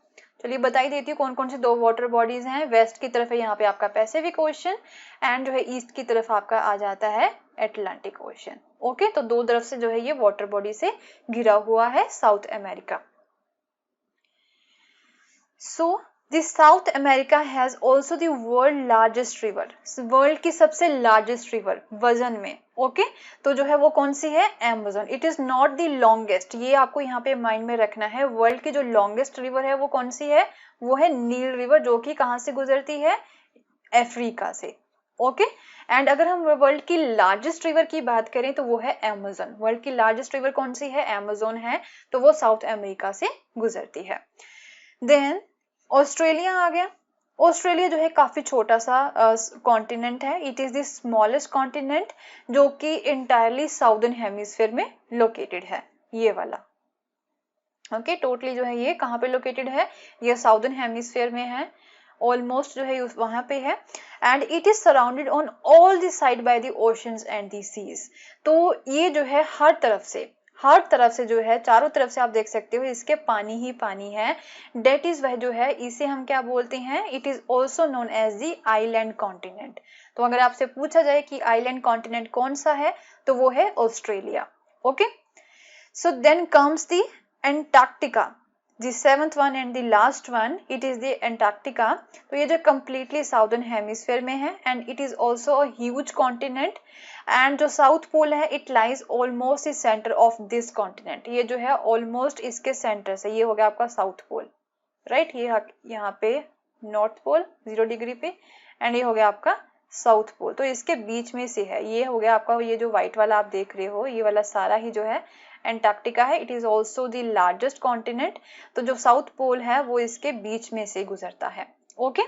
चलिए बता ही देती हूँ कौन कौन सी दो वाटर बॉडीज हैं। वेस्ट की तरफ है यहाँ पे आपका पैसिफिक ओशन एंड जो है ईस्ट की तरफ आपका आ जाता है अटलांटिक ओशन। ओके, तो दो तरफ से जो है ये वाटर बॉडी से घिरा हुआ है south America. So the South America has also the world largest river, world की सबसे लार्जेस्ट रिवर वजन में। ओके, तो जो है वो कौन सी है, Amazon. It is not the longest, ये आपको यहाँ पे माइंड में रखना है। वर्ल्ड की जो लॉन्गेस्ट रिवर है वो कौन सी है, वो है नील रिवर, जो कि कहाँ से गुजरती है, अफ्रीका से। ओके, एंड अगर हम वर्ल्ड की लार्जेस्ट रिवर की बात करें तो वो है अमेज़न। वर्ल्ड की लार्जेस्ट रिवर कौन सी है, अमेज़न है, तो वो साउथ अमेरिका से गुजरती है। देन ऑस्ट्रेलिया आ गया। ऑस्ट्रेलिया जो है काफी छोटा सा कॉन्टिनेंट है। It is the smallest continent, जो कि इंटायरली साउदर्न हेमिस्फीयर में लोकेटेड है, ये वाला। ओके, टोटली जो है ये कहाँ पे लोकेटेड है, ये साउदर्न हेमिस्फीयर में है, ऑलमोस्ट जो है वहां पे है। And it is surrounded on all the side by the oceans and the seas. तो ये जो है हर तरफ से जो है, चारों तरफ से आप देख सकते हो इसके पानी ही पानी है। डेट इज वह जो है, इसे हम क्या बोलते हैं, it is also known as the island continent. तो अगर आपसे पूछा जाए कि आइलैंड कॉन्टिनेंट कौन सा है, तो वो है Australia. Okay, so then comes the Antarctica, the seventh one and the last one, it is the Antarctica। तो ये जो completely southern hemisphere में है and it is also a huge continent। and जो साउथ पोल है it lies almost the center of this continent। ये जो है almost इसके सेंटर से, ये हो गया आपका साउथ पोल, राइट। ये यहाँ पे नॉर्थ पोल 0 डिग्री पे एंड ये हो गया आपका साउथ पोल, तो इसके बीच में से है। ये हो गया आपका, ये जो व्हाइट वाला आप देख रहे हो, ये वाला सारा ही जो है एंटार्क्टिका है। It is also the largest continent. तो जो साउथ पोल है वो इसके बीच में से गुजरता है। Okay,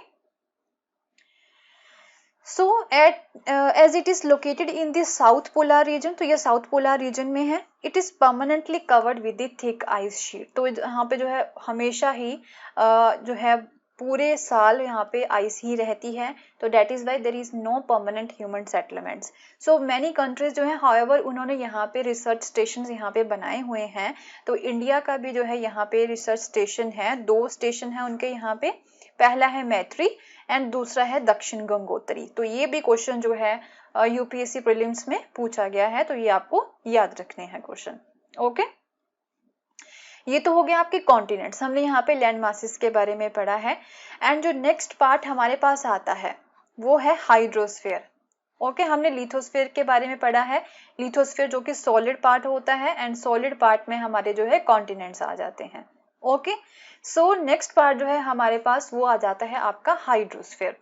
so as it is located in the south polar region, तो ये साउथ पोलर रीजन में है। It is permanently covered with the thick ice sheet. तो यहाँ पे जो है हमेशा ही जो है पूरे साल यहाँ पे आइस ही रहती है। तो that is why there is no permanent human settlements. So many countries जो है हाउएवर उन्होंने यहाँ पे रिसर्च स्टेशन यहाँ पे बनाए हुए हैं। तो इंडिया का भी जो है यहाँ पे रिसर्च स्टेशन है, 2 स्टेशन है उनके यहाँ पे। पहला है मैत्री एंड दूसरा है दक्षिण गंगोत्री। तो ये भी क्वेश्चन जो है यूपीएससी प्रीलिम्स में पूछा गया है, तो ये आपको याद रखने हैं क्वेश्चन। ओके, ये तो हो गया आपके कॉन्टिनेंट्स, हमने यहाँ पे लैंड मासेस के बारे में पढ़ा है। एंड जो नेक्स्ट पार्ट हमारे पास आता है वो है हाइड्रोस्फीयर। ओके, हमने लिथोस्फीयर के बारे में पढ़ा है। लिथोस्फीयर जो कि सॉलिड पार्ट होता है एंड सॉलिड पार्ट में हमारे जो है कॉन्टिनेंट्स आ जाते हैं। ओके, सो नेक्स्ट पार्ट जो है हमारे पास वो आ जाता है आपका हाइड्रोस्फीयर।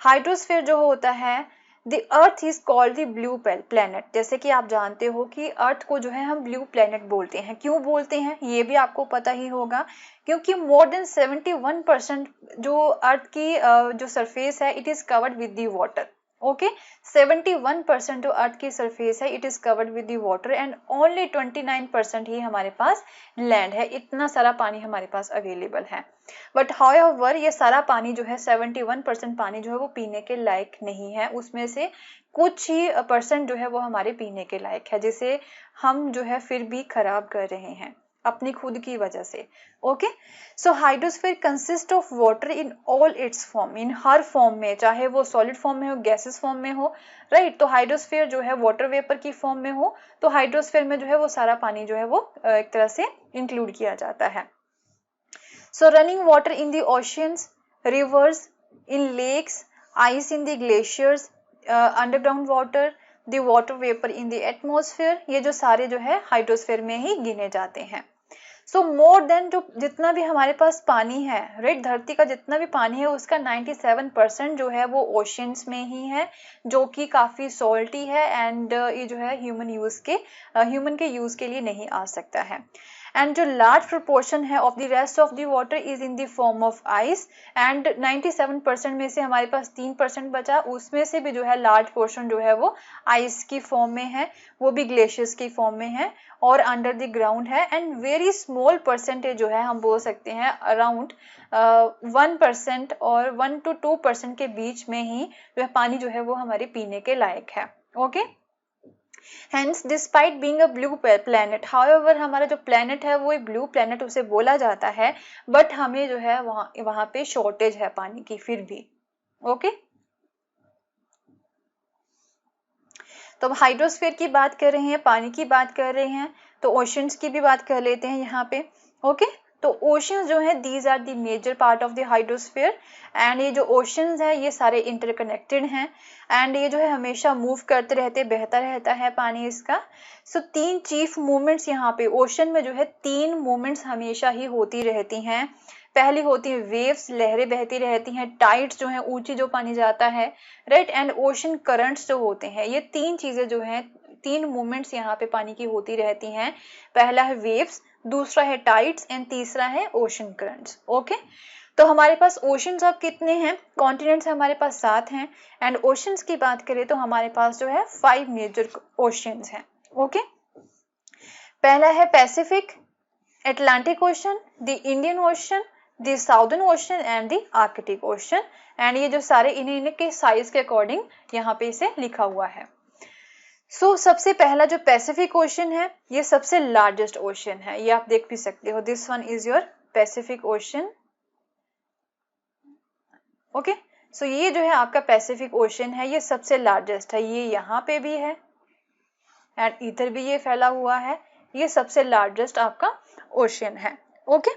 हाइड्रोस्फीयर जो होता है, the earth is called the blue planet. जैसे कि आप जानते हो कि अर्थ को जो है हम ब्लू प्लेनेट बोलते हैं। क्यों बोलते हैं ये भी आपको पता ही होगा, क्योंकि मोर देन 71% जो अर्थ की जो सरफेस है it is covered with the water. Okay, 71% जो अर्थ की सरफेस है it is covered with the water and only 29% ही हमारे पास लैंड है। इतना सारा पानी हमारे पास अवेलेबल है। बट हाउएवर ये सारा पानी जो है 71% पानी जो है वो पीने के लायक नहीं है। उसमें से कुछ ही परसेंट जो है वो हमारे पीने के लायक है, जिसे हम जो है फिर भी खराब कर रहे हैं अपनी खुद की वजह से। Okay, so hydrosphere consist of water in all its form, in her form में, चाहे वो सॉलिड फॉर्म में हो, गैसेस फॉर्म में हो, राइट। तो हाइड्रोस्फीयर जो है वाटर वेपर की फॉर्म में हो, तो हाइड्रोस्फीयर में जो है वो सारा पानी जो है वो एक तरह से इंक्लूड किया जाता है। So running water in the oceans, rivers, in lakes, ice in the glaciers, underground water, the water vapour in the atmosphere, ये जो सारे जो है हाइड्रोस्फीयर में ही गिने जाते हैं। सो मोर देन जो जितना भी हमारे पास पानी है, राइट, धरती का जितना भी पानी है उसका 97% जो है वो ओशियंस में ही है, जो कि काफी सॉल्टी है एंड ये जो है ह्यूमन के यूज के लिए नहीं आ सकता है। एंड जो लार्ज प्रोपोर्शन है of the rest of the water is in the form of ice, and 97% में से हमारे पास 3% बचा, उसमें से भी जो है लार्ज पोर्शन जो है वो आइस की फॉर्म में है, वो भी ग्लेशियर्स की फॉर्म में है और अंडर द ग्राउंड है। एंड वेरी स्मॉल परसेंटेज जो है हम बोल सकते हैं अराउंड 1% और 1 to 2% के बीच में ही जो है पानी जो है वो हमारे पीने के लायक है। Okay, Hence, despite being a blue planet, however, हमारा जो planet है वो एक blue planet उसे बोला जाता है, but हमें जो है वहाँ पे shortage है पानी की फिर भी। ओके, तो अब हाइड्रोस्फीयर की बात कर रहे हैं, पानी की बात कर रहे हैं, तो ओशंस की भी बात कर लेते हैं यहाँ पे। ओके, तो ओशंस जो है these are the major part of the hydrosphere, and ये जो ओशंस है ये सारे इंटरकनेक्टेड हैं एंड ये जो है हमेशा मूव करते रहते, बहता रहता है पानी इसका। सो 3 चीफ मूवमेंट्स यहाँ पे ओशन में जो है 3 मूवमेंट्स हमेशा ही होती रहती हैं। पहली होती है वेव्स, लहरें बहती रहती हैं, टाइड्स जो है ऊंची जो पानी जाता है, राइट, एंड ओशन करंट्स जो होते हैं, ये 3 चीजें जो हैं 3 मूवमेंट्स यहाँ पे पानी की होती रहती हैं। पहला है वेव्स, दूसरा है टाइड्स एंड तीसरा है ओशन करंट्स। ओके, तो हमारे पास ओशंस अब कितने हैं, कॉन्टिनेंट्स हमारे पास 7 हैं एंड ओशंस की बात करें तो हमारे पास जो है 5 मेजर ओशंस हैं। ओके, पहला है Pacific, Atlantic ocean, the Indian ocean, the southern ocean and the Arctic ocean, and ये जो सारे इनके साइज के अकॉर्डिंग यहाँ पे इसे लिखा हुआ है। सो सबसे पहला जो पैसिफिक ओशन है ये सबसे लार्जेस्ट ओशन है, ये आप देख भी सकते हो, this one is your Pacific Ocean. Okay, so ये जो है आपका पैसिफिक ओशन है, ये सबसे लार्जेस्ट है, ये यहाँ पे भी है एंड इधर भी ये फैला हुआ है, ये सबसे लार्जेस्ट आपका ओशन है। Okay,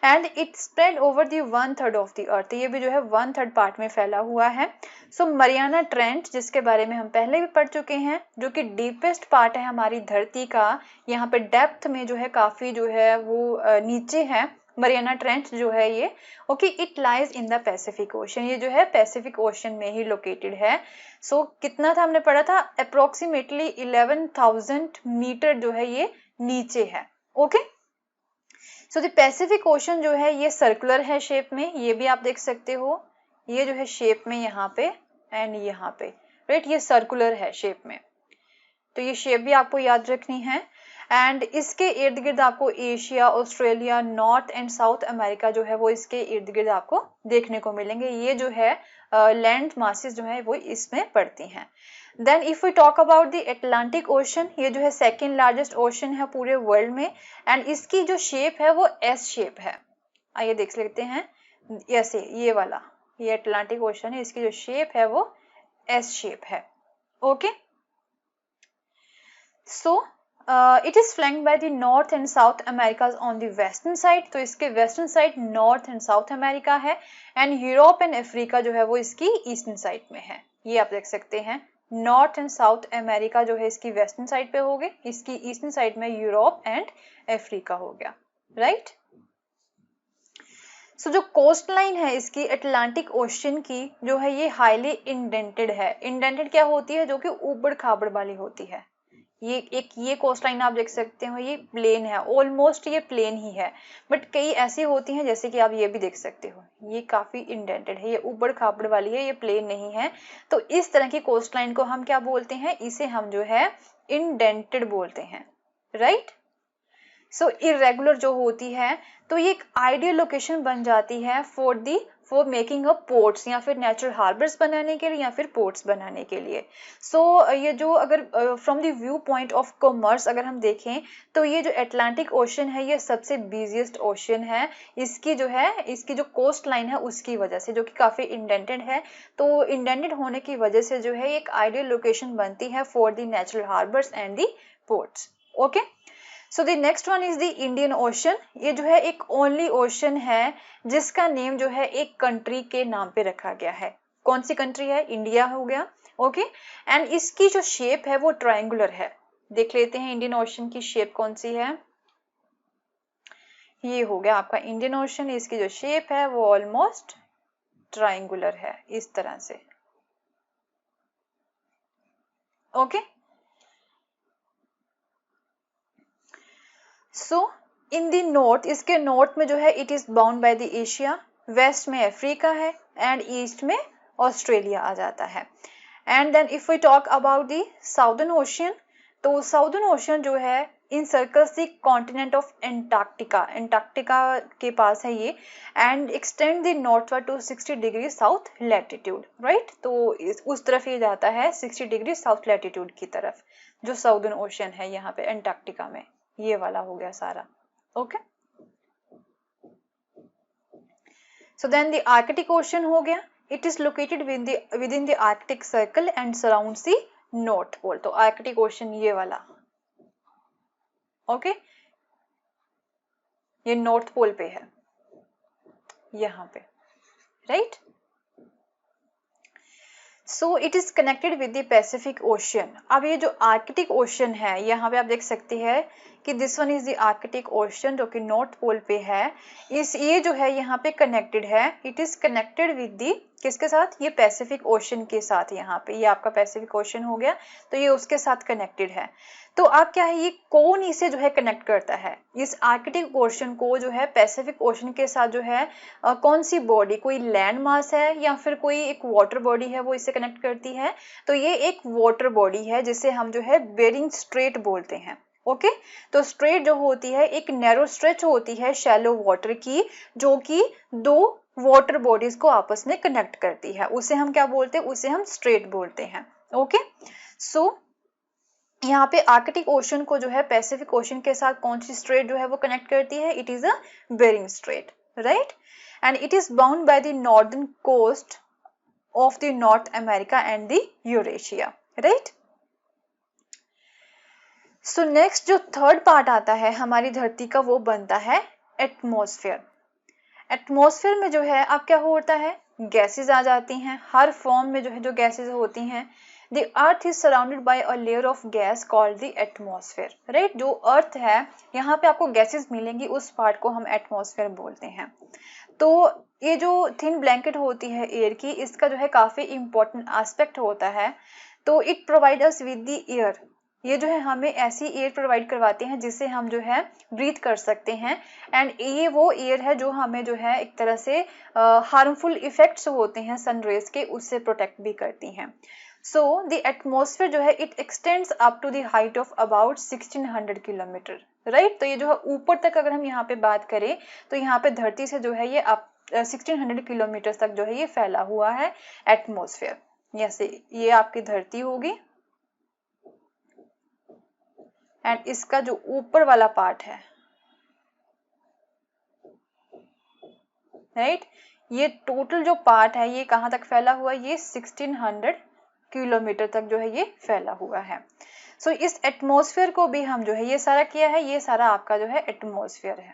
and it spread over the 1/3 of the अर्थ, ये भी जो है 1/3 पार्ट में फैला हुआ है। सो मरियाना ट्रेंच, जिसके बारे में हम पहले भी पढ़ चुके हैं, जो कि डीपेस्ट पार्ट है हमारी धरती का, यहाँ पे डेप्थ में जो है काफी जो है वो नीचे है, मरियाना ट्रेंच जो है ये। Okay, it lies in the Pacific ocean, ये जो है पैसिफिक ओशन में ही लोकेटेड है। सो कितना था हमने पढ़ा था, अप्रोक्सीमेटली 11,000 मीटर जो है ये नीचे है। Okay, so the Pacific ocean जो है ये सर्कुलर है शेप में, ये भी आप देख सकते हो, ये जो है शेप में यहाँ पे एंड यहाँ पे, राइट, ये सर्कुलर है शेप में, तो ये शेप भी आपको याद रखनी है। एंड इसके इर्द गिर्द आपको Asia, Australia, north and south America जो है वो इसके इर्द गिर्द आपको देखने को मिलेंगे, ये जो है लैंड मासेस जो है वो इसमें पड़ती हैं। Then if we talk about the Atlantic Ocean, ये जो है सेकेंड लार्जेस्ट ओशन है पूरे वर्ल्ड में एंड इसकी जो शेप है वो एस शेप है। आइए देख लेते हैं, ऐसे ये वाला, ये अटलांटिक ओशन है, इसकी जो शेप है वो एस शेप है। Okay, so it is flanked by the north and south America on the western side, तो इसके western side north and south America है एंड यूरोप एंड अफ्रीका जो है वो इसकी ईस्टर्न साइड में है, ये आप देख सकते हैं, नॉर्थ एंड साउथ अमेरिका जो है इसकी वेस्टर्न साइड पे हो गए, इसकी ईस्टर्न साइड में यूरोप एंड अफ्रीका हो गया, राइट। सो जो कोस्ट लाइन है इसकी अटलांटिक ओशन की जो है ये हाईली इंडेंटेड है। इंडेंटेड क्या होती है, जो कि ऊबड़ खाबड़ वाली होती है। ये कोस्ट लाइन आप देख सकते हो, ये प्लेन है, ऑलमोस्ट ये प्लेन ही है, बट कई ऐसी होती हैं जैसे कि आप ये भी देख सकते हो, ये काफी इंडेंटेड है, ये ऊबड़ खाबड़ वाली है, ये प्लेन नहीं है। तो इस तरह की कोस्ट लाइन को हम क्या बोलते हैं, इसे हम जो है इंडेंटेड बोलते हैं, राइट। सो इरेगुलर जो होती है तो ये एक आइडियल लोकेशन बन जाती है फॉर मेकिंग अ पोर्ट्स, या फिर नेचुरल हार्बर्स बनाने के लिए, या फिर पोर्ट्स बनाने के लिए। सो ये जो अगर from the view point of commerce अगर हम देखें तो ये जो अटलांटिक ओशन है ये सबसे बिजिएस्ट ओशन है, इसकी जो कोस्ट लाइन है उसकी वजह से, जो कि काफी इंडेंटेड है। तो इंडेंटेड होने की वजह से जो है एक आइडियल लोकेशन बनती है for the natural harbours and the ports. Okay, so the next one is the Indian ocean, ये जो है एक ओनली ओशन है जिसका नेम जो है एक कंट्री के नाम पे रखा गया है। कौन सी कंट्री है, इंडिया हो गया। ओके, एंड इसकी जो शेप है वो ट्रायंगुलर है। देख लेते हैं इंडियन ओशन की शेप कौन सी है। ये हो गया आपका इंडियन ओशन, इसकी जो शेप है वो ऑलमोस्ट ट्रायंगुलर है इस तरह से। Okay, so in the north, इसके नॉर्थ में जो है it is bound by the Asia, west में अफ्रीका है एंड ईस्ट में ऑस्ट्रेलिया आ जाता है। And then if we talk about the southern ocean, तो साउदर्न ओशियन जो है encircles the continent of Antarctica, Antarctica के पास है ये, and extend the northward to 60 degree south latitude, right. तो उस तरफ ये जाता है 60 डिग्री साउथ लैटिट्यूड की तरफ, जो साउदर्न ओशियन है यहाँ पे अंटार्कटिका में, ये वाला हो गया सारा। Okay, so then the Arctic Ocean हो गया, it is located within the Arctic Circle and surrounds the North Pole. तो आर्कटिक ओशन ये वाला, ओके, ये नॉर्थ पोल पे है यहाँ पे, right. So it is connected with the Pacific ocean. अब ये जो आर्कटिक ओशन है यहाँ पे आप देख सकते हैं कि this one is the Arctic ocean जो कि नॉर्थ पोल पे है। ये जो है यहाँ पे कनेक्टेड है, it is connected with the किसके साथ, ये पैसिफिक ओशन के साथ। यहाँ पे ये आपका पैसिफिक ओशन हो गया, तो ये उसके साथ कनेक्टेड है। तो अब क्या है, ये कौन इसे जो है कनेक्ट करता है, इस आर्कटिक ओशन को जो है पैसिफिक ओशन के साथ जो है कौन सी बॉडी, कोई लैंड मास है या फिर कोई एक वाटर बॉडी है वो इसे कनेक्ट करती है। तो ये एक वाटर बॉडी है जिसे हम जो है बेरिंग स्ट्रेट बोलते हैं। ओके, तो स्ट्रेट जो होती है एक नैरो स्ट्रेच होती है शैलो वाटर की, जो कि दो वाटर बॉडीज को आपस में कनेक्ट करती है, उसे हम क्या बोलते हैं, उसे हम स्ट्रेट बोलते हैं। ओके, सो यहाँ पे आर्कटिक ओशन को जो है पैसिफिक ओशन के साथ कौन सी स्ट्रेट जो है वो कनेक्ट करती है, it is a Bering Strait, right. And it is bound by the northern coast of the North America and the Eurasia, right. So next जो थर्ड पार्ट आता है हमारी धरती का, वो बनता है एटमॉस्फेयर। एटमॉस्फेयर में जो है अब क्या होता है, गैसेस आ जाती हैं, हर फॉर्म में जो है जो गैसेस होती हैं। The earth is surrounded by a layer of gas called the atmosphere, right? जो अर्थ है यहाँ पे आपको गैसेस मिलेंगी, उस पार्ट को हम एटमॉस्फेयर बोलते हैं। तो ये जो थिन ब्लैंकेट होती है एयर की, इसका जो है काफी इंपॉर्टेंट एस्पेक्ट होता है। तो it provide us with the air, ये जो है हमें ऐसी एयर प्रोवाइड करवाते हैं जिससे हम जो है ब्रीथ कर सकते हैं। एंड ये वो एयर है जो हमें जो है एक तरह से हार्मफुल इफेक्ट्स होते हैं सन रेज के, उससे प्रोटेक्ट भी करती हैं। सो द एटमॉस्फेयर जो है it extends up to the height of about 1600 kilometre, right. तो ये जो है ऊपर तक अगर हम यहाँ पे बात करें तो यहाँ पे धरती से जो है ये 1600 किलोमीटर तक जो है ये फैला हुआ है एटमॉस्फेयर। जैसे ये आपकी धरती होगी एंड इसका जो ऊपर वाला पार्ट है, राइट, ये टोटल जो पार्ट है ये कहाँ तक फैला हुआ है, ये 1600 किलोमीटर तक जो है ये फैला हुआ है। सो इस एटमॉस्फेयर को भी हम जो है ये सारा किया है, ये सारा आपका जो है एटमॉस्फेयर है,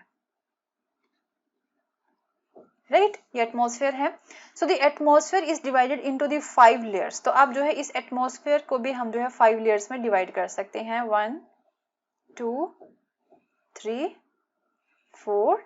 राइट, ये एटमॉस्फेयर है। सो the atmosphere is divided into the 5 layers. तो आप जो है इस एटमॉस्फेयर को भी हम जो है 5 लेयर्स में डिवाइड कर सकते हैं, 1 2 3 4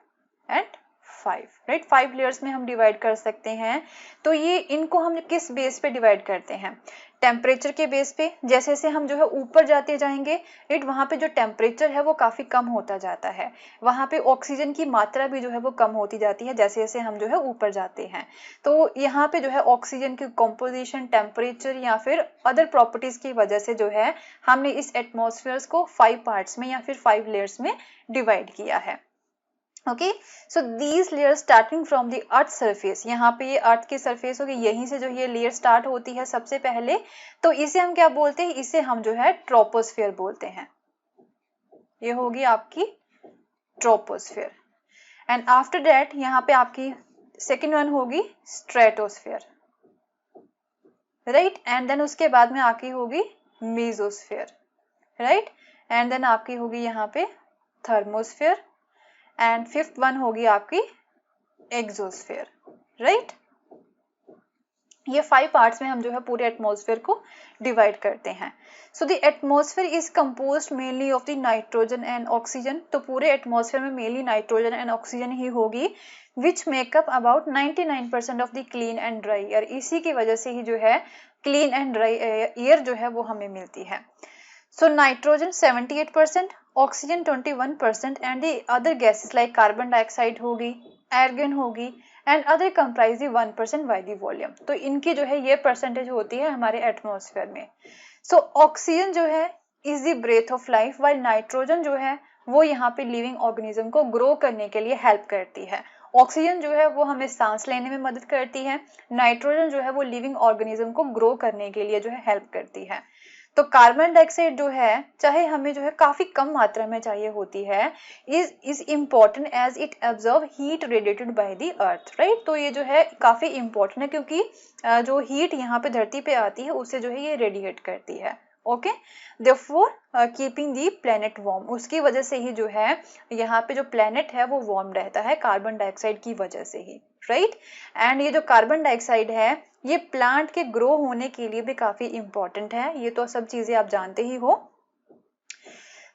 एंड 5, राइट। 5 लेयर्स में हम डिवाइड कर सकते हैं। तो ये इनको हम किस बेस पे डिवाइड करते हैं, टेम्परेचर के बेस पे। जैसे जैसे हम जो है ऊपर जाते जाएंगे, राइट, वहां पे जो टेम्परेचर है वो काफी कम होता जाता है, वहां पे ऑक्सीजन की मात्रा भी जो है वो कम होती जाती है जैसे जैसे हम जो है ऊपर जाते हैं। तो यहाँ पे जो है ऑक्सीजन की कॉम्पोजिशन, टेम्परेचर या फिर अदर प्रॉपर्टीज की वजह से जो है हमने इस एटमॉस्फेयर को 5 पार्ट्स में या फिर 5 लेयर्स में डिवाइड किया है। Okay, so these layer starting from the earth surface, यहाँ पे ये अर्थ की सरफेस होगी, यहीं से जो ये लेयर स्टार्ट होती है सबसे पहले। तो इसे हम क्या बोलते हैं, इसे हम जो है ट्रोपोस्फेयर बोलते हैं। ये होगी आपकी ट्रोपोस्फेयर। एंड आफ्टर दैट यहाँ पे आपकी सेकेंड वन होगी स्ट्रेटोस्फेयर, राइट। एंड देन उसके बाद में आपकी होगी मेसोस्फेयर, राइट। एंड देन आपकी होगी यहाँ पे थर्मोस्फेयर एंड फिफ्थ वन होगी आपकी एक्सोस्फेयर, राइट। ये 5 पार्ट्स में हम जो है पूरे एटमॉस्फेयर को डिवाइड करते हैं। So the atmosphere is composed mainly of the nitrogen and oxygen. तो पूरे एटमॉस्फेयर में मेनली नाइट्रोजन एंड ऑक्सीजन ही होगी, which make up about 99% of the clean and dry air. इसी की वजह से ही जो है क्लीन एंड ड्राई एयर जो है वो हमें मिलती है। So nitrogen 78%, oxygen 21% and the other gases like carbon dioxide होगी, एर्गन होगी and other comprise 1% by the volume. तो इनकी जो है ये परसेंटेज होती है हमारे एटमॉस्फेयर में। सो ऑक्सीजन जो है is the breath of life, while nitrogen जो है वो यहाँ पे लिविंग ऑर्गेनिज्म को ग्रो करने के लिए हेल्प करती है। ऑक्सीजन जो है वो हमें सांस लेने में मदद करती है, नाइट्रोजन जो है वो लिविंग ऑर्गेनिज्म को ग्रो करने के लिए जो है हेल्प करती है। तो कार्बन डाइऑक्साइड जो है चाहे हमें जो है काफी कम मात्रा में चाहिए होती है, is important as it absorb heat radiated by the earth, right. तो ये जो है काफी इम्पोर्टेंट है क्योंकि जो हीट यहाँ पे धरती पे आती है उससे जो है ये रेडिएट करती है। Okay, therefore keeping the planet warm, उसकी वजह से ही जो है यहाँ पे जो प्लेनेट है वो वार्म रहता है कार्बन डाइऑक्साइड की वजह से ही, राइट। एंड ये जो कार्बन डाइऑक्साइड है ये प्लांट के ग्रो होने के लिए भी काफी इंपॉर्टेंट है, ये तो सब चीजें आप जानते ही हो।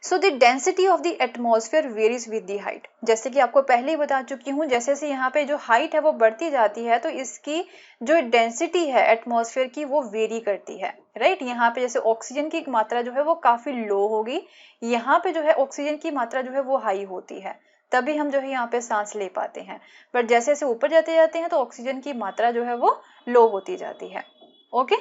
So the density of the atmosphere varies with the height, जैसे कि आपको पहले ही बता चुकी हूँ, जैसे जैसे यहाँ पे जो हाइट है वो बढ़ती जाती है तो इसकी जो डेंसिटी है एटमॉस्फेयर की वो वेरी करती है, राइट। यहाँ पे जैसे ऑक्सीजन की मात्रा जो है वो काफी लो होगी, यहाँ पे जो है ऑक्सीजन की मात्रा जो है वो हाई होती है, तभी हम जो है यहाँ पे सांस ले पाते हैं। बट जैसे जैसे ऊपर जाते जाते हैं तो ऑक्सीजन की मात्रा जो है वो लो होती जाती है। Okay,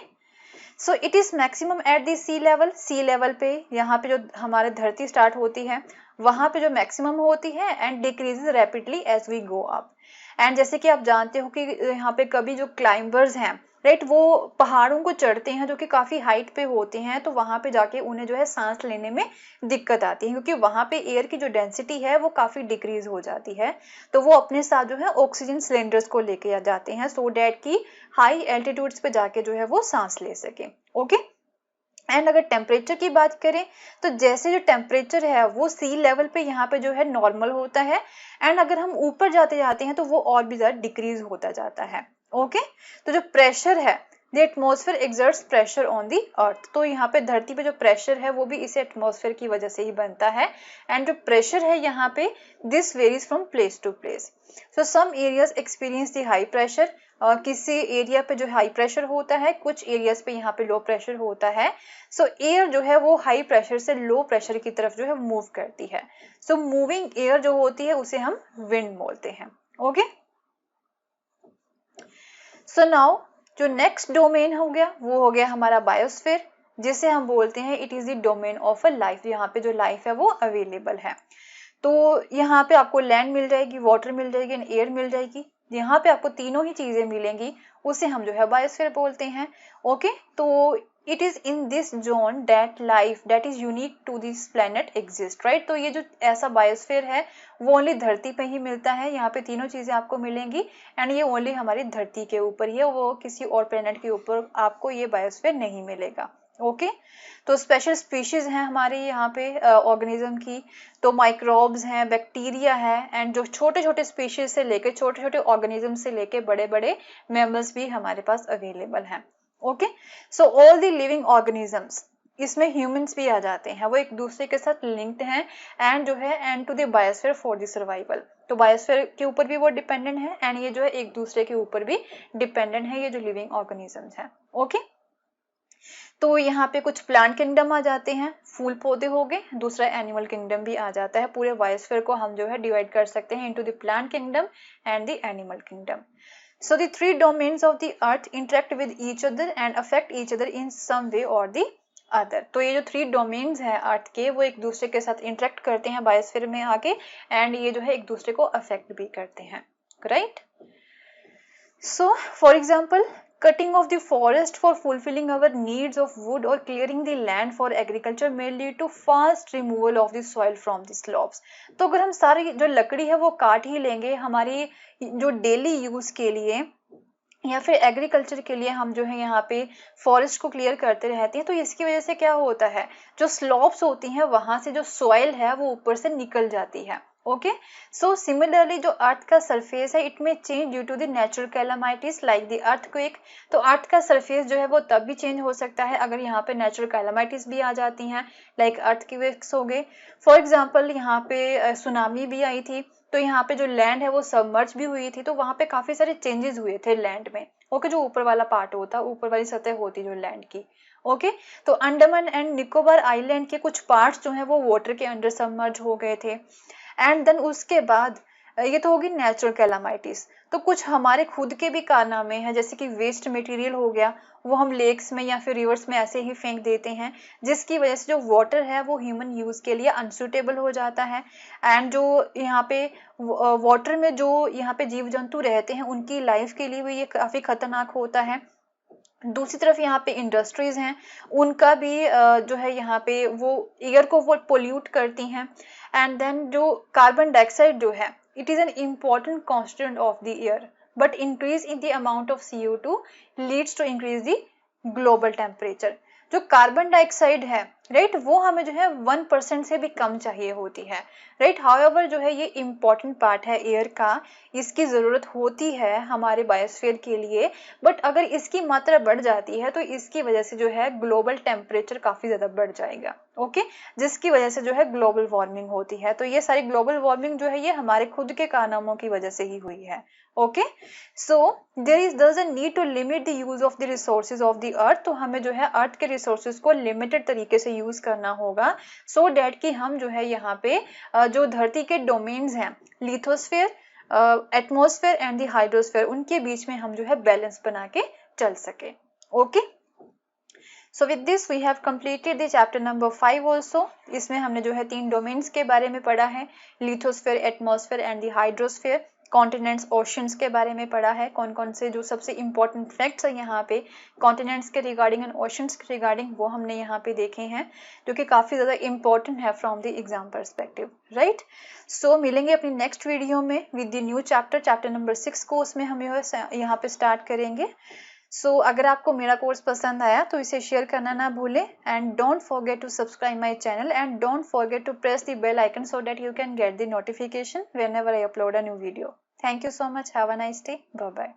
so it is maximum at the sea level, sea level पे यहाँ पे जो हमारे धरती स्टार्ट होती है वहां पे जो मैक्सिमम होती है and decreases rapidly as we go up. And जैसे कि आप जानते हो कि यहाँ पे कभी जो क्लाइंबर्स हैं, राइट, वो पहाड़ों को चढ़ते हैं जो कि काफी हाइट पे होते हैं, तो वहां पे जाके उन्हें जो है सांस लेने में दिक्कत आती है क्योंकि वहां पे एयर की जो डेंसिटी है वो काफी डिक्रीज हो जाती है। तो वो अपने साथ जो है ऑक्सीजन सिलेंडर्स को लेके जाते हैं सो डैट की हाई एल्टीट्यूड्स पे जाके जो है वो सांस ले सके। ओके, एंड अगर टेम्परेचर की बात करें तो जैसे जो टेम्परेचर है वो सी लेवल पे यहाँ पे जो है नॉर्मल होता है, एंड अगर हम ऊपर जाते जाते हैं तो वो और भी ज्यादा डिक्रीज होता जाता है। ओके, तो जो प्रेशर है the atmosphere exerts pressure on the earth, तो यहाँ पे धरती पे जो प्रेशर है वो भी इस एटमॉस्फेयर की वजह से ही बनता है। एंड जो प्रेशर है यहाँ पे this varies from place to place. So some areas experience the high pressure, किसी एरिया पे जो हाई प्रेशर होता है, कुछ एरियाज पे यहाँ पे लो प्रेशर होता है। सो एयर जो है वो हाई प्रेशर से लो प्रेशर की तरफ जो है मूव करती है। सो मूविंग एयर जो होती है उसे हम विंड बोलते हैं। ओके, सो नाउ जो नेक्स्ट डोमेन हो गया वो हो गया हमारा बायोस्फीयर, जिसे हम बोलते हैं it is the domain of a life, यहाँ पे जो लाइफ है वो अवेलेबल है। तो यहाँ पे आपको लैंड मिल जाएगी, वाटर मिल जाएगी एंड एयर मिल जाएगी, यहाँ पे आपको तीनों ही चीजें मिलेंगी, उसे हम जो है बायोस्फीयर बोलते हैं। ओके, तो it is in this zone that life that is unique to this planet exist, right. तो ये जो ऐसा बायोस्फीयर है वो ओनली धरती पे ही मिलता है, यहाँ पे तीनों चीजें आपको मिलेंगी एंड ये ओनली हमारी धरती के ऊपर ही है, वो किसी और प्लेनेट के ऊपर आपको ये बायोस्फीयर नहीं मिलेगा। ओके, तो स्पेशल स्पीशीज हैं हमारे यहाँ पे ऑर्गेनिज्म की, तो माइक्रोब्स हैं, बैक्टीरिया है, एंड जो छोटे छोटे स्पीशीज से लेके छोटे छोटे ऑर्गेनिज्म से लेके बड़े बड़े मैमल्स भी हमारे पास अवेलेबल हैं। Okay, so all the living organisms, इसमें ह्यूमंस भी आ जाते हैं, वो एक दूसरे के साथ लिंक्ड हैं एंड जो है and to the biosphere for the survival. तो बायोस्फीयर के ऊपर भी वो डिपेंडेंट है एंड ये जो है एक दूसरे के ऊपर भी डिपेंडेंट है, ये जो लिविंग ऑर्गेनिजम्स हैं। ओके, तो यहाँ पे कुछ प्लांट किंगडम आ जाते हैं, फूल पौधे हो गए, दूसरा एनिमल किंगडम भी आ जाता है। पूरे बायोस्फीयर को हम जो है डिवाइड कर सकते हैं into the plant kingdom and the animal kingdom. So the three domains of the earth interact with each other and affect each other in some way or the other। तो ये जो 3 डोमेन्स हैं अर्थ के वो एक दूसरे के साथ इंटरेक्ट करते हैं बायोस्फीयर में आके एंड ये जो है एक दूसरे को अफेक्ट भी करते हैं, right. So for example cutting of the forest for fulfilling our needs of wood or clearing the land for agriculture may lead to fast removal of the soil from the slopes। तो अगर हम सारी जो लकड़ी है वो काट ही लेंगे हमारी जो डेली यूज के लिए या फिर एग्रीकल्चर के लिए हम जो है यहाँ पे फॉरेस्ट को क्लियर करते रहते हैं, तो इसकी वजह से क्या होता है जो स्लॉप्स होती हैं वहां से जो सॉइल है वो ऊपर से निकल जाती है, ओके। सो सिमिलरली जो अर्थ का सरफेस है इट में change due to the natural calamities like the earthquake. तो अर्थ का सरफेस जो है वो तब भी चेंज हो सकता है अगर यहाँ पे नेचुरल कैलामाइटीज भी आ जाती हैं, लाइक अर्थक्वेक्स हो गए। फॉर एग्जांपल यहाँ पे सुनामी भी आई थी, तो यहाँ पे जो लैंड है वो सबमर्ज भी हुई थी, तो वहाँ पे काफी सारे चेंजेस हुए थे लैंड में। ओके, जो ऊपर वाला पार्ट होता, ऊपर वाली सतह होती जो लैंड की। ओके, तो अंडमान एंड निकोबार आइलैंड के कुछ पार्ट्स जो है वो वाटर के अंडर सबमर्ज हो गए थे। एंड देन उसके बाद ये तो होगी नेचुरल कैलामाइटीज। तो कुछ हमारे खुद के भी कारनामे हैं, जैसे कि वेस्ट मटेरियल हो गया, वो हम लेक्स में या फिर रिवर्स में ऐसे ही फेंक देते हैं, जिसकी वजह से जो वाटर है वो ह्यूमन यूज के लिए अनसूटेबल हो जाता है। एंड जो यहाँ पे वाटर में जो यहाँ पे जीव जंतु रहते हैं उनकी लाइफ के लिए भी ये काफी खतरनाक होता है। दूसरी तरफ यहाँ पे इंडस्ट्रीज हैं, उनका भी जो है यहाँ पे वो एयर को वो पोल्यूट करती हैं। एंड देन जो कार्बन डाइऑक्साइड जो है it is an important constituent of the air, but increase in the amount of CO2 leads to increase the global temperature. जो कार्बन डाइऑक्साइड है राइट, वो हमें जो है 1% से भी कम चाहिए होती है राइट। हाउएवर जो है ये इम्पॉर्टेंट पार्ट है एयर का, इसकी जरूरत होती है हमारे बायोस्फीयर के लिए, बट अगर इसकी मात्रा बढ़ जाती है तो इसकी वजह से जो है ग्लोबल टेम्परेचर काफी ज्यादा बढ़ जाएगा। ओके, जिसकी वजह से जो है ग्लोबल वार्मिंग होती है। तो ये सारी ग्लोबल वार्मिंग जो है ये हमारे खुद के कारनामों की वजह से ही हुई है। Okay, so there's a need to limit the use of the resources of the earth। तो हमें जो है अर्थ के रिसोर्सेज को लिमिटेड तरीके से यूज करना होगा, सो डैट कि हम जो है यहाँ पे जो धरती के डोमेन्स हैं, lithosphere, atmosphere and the hydrosphere, उनके बीच में हम जो है बैलेंस बना के चल सके। Okay, so with this we have completed the chapter number 5 also. इसमें हमने जो है 3 डोमेन्स के बारे में पढ़ा है, lithosphere, atmosphere and the hydrosphere. Continents, oceans के बारे में पढ़ा है, कौन कौन से जो सबसे इंपॉर्टेंट फैक्ट्स है यहाँ पे कॉन्टिनेंट्स के रिगार्डिंग एंड ओशंस के रिगार्डिंग, वो हमने यहाँ पे देखे हैं, जो कि काफी ज्यादा इंपॉर्टेंट है from the exam perspective right. So मिलेंगे अपनी नेक्स्ट वीडियो में with the new chapter, chapter number 6 को उसमें हम यहाँ पे स्टार्ट करेंगे। सो अगर आपको मेरा कोर्स पसंद आया तो इसे शेयर करना ना भूलें, and don't forget to subscribe my channel and don't forget to press the bell icon so that you can get the notification whenever I upload a new video. Thank you so much. Have a nice day. Bye bye.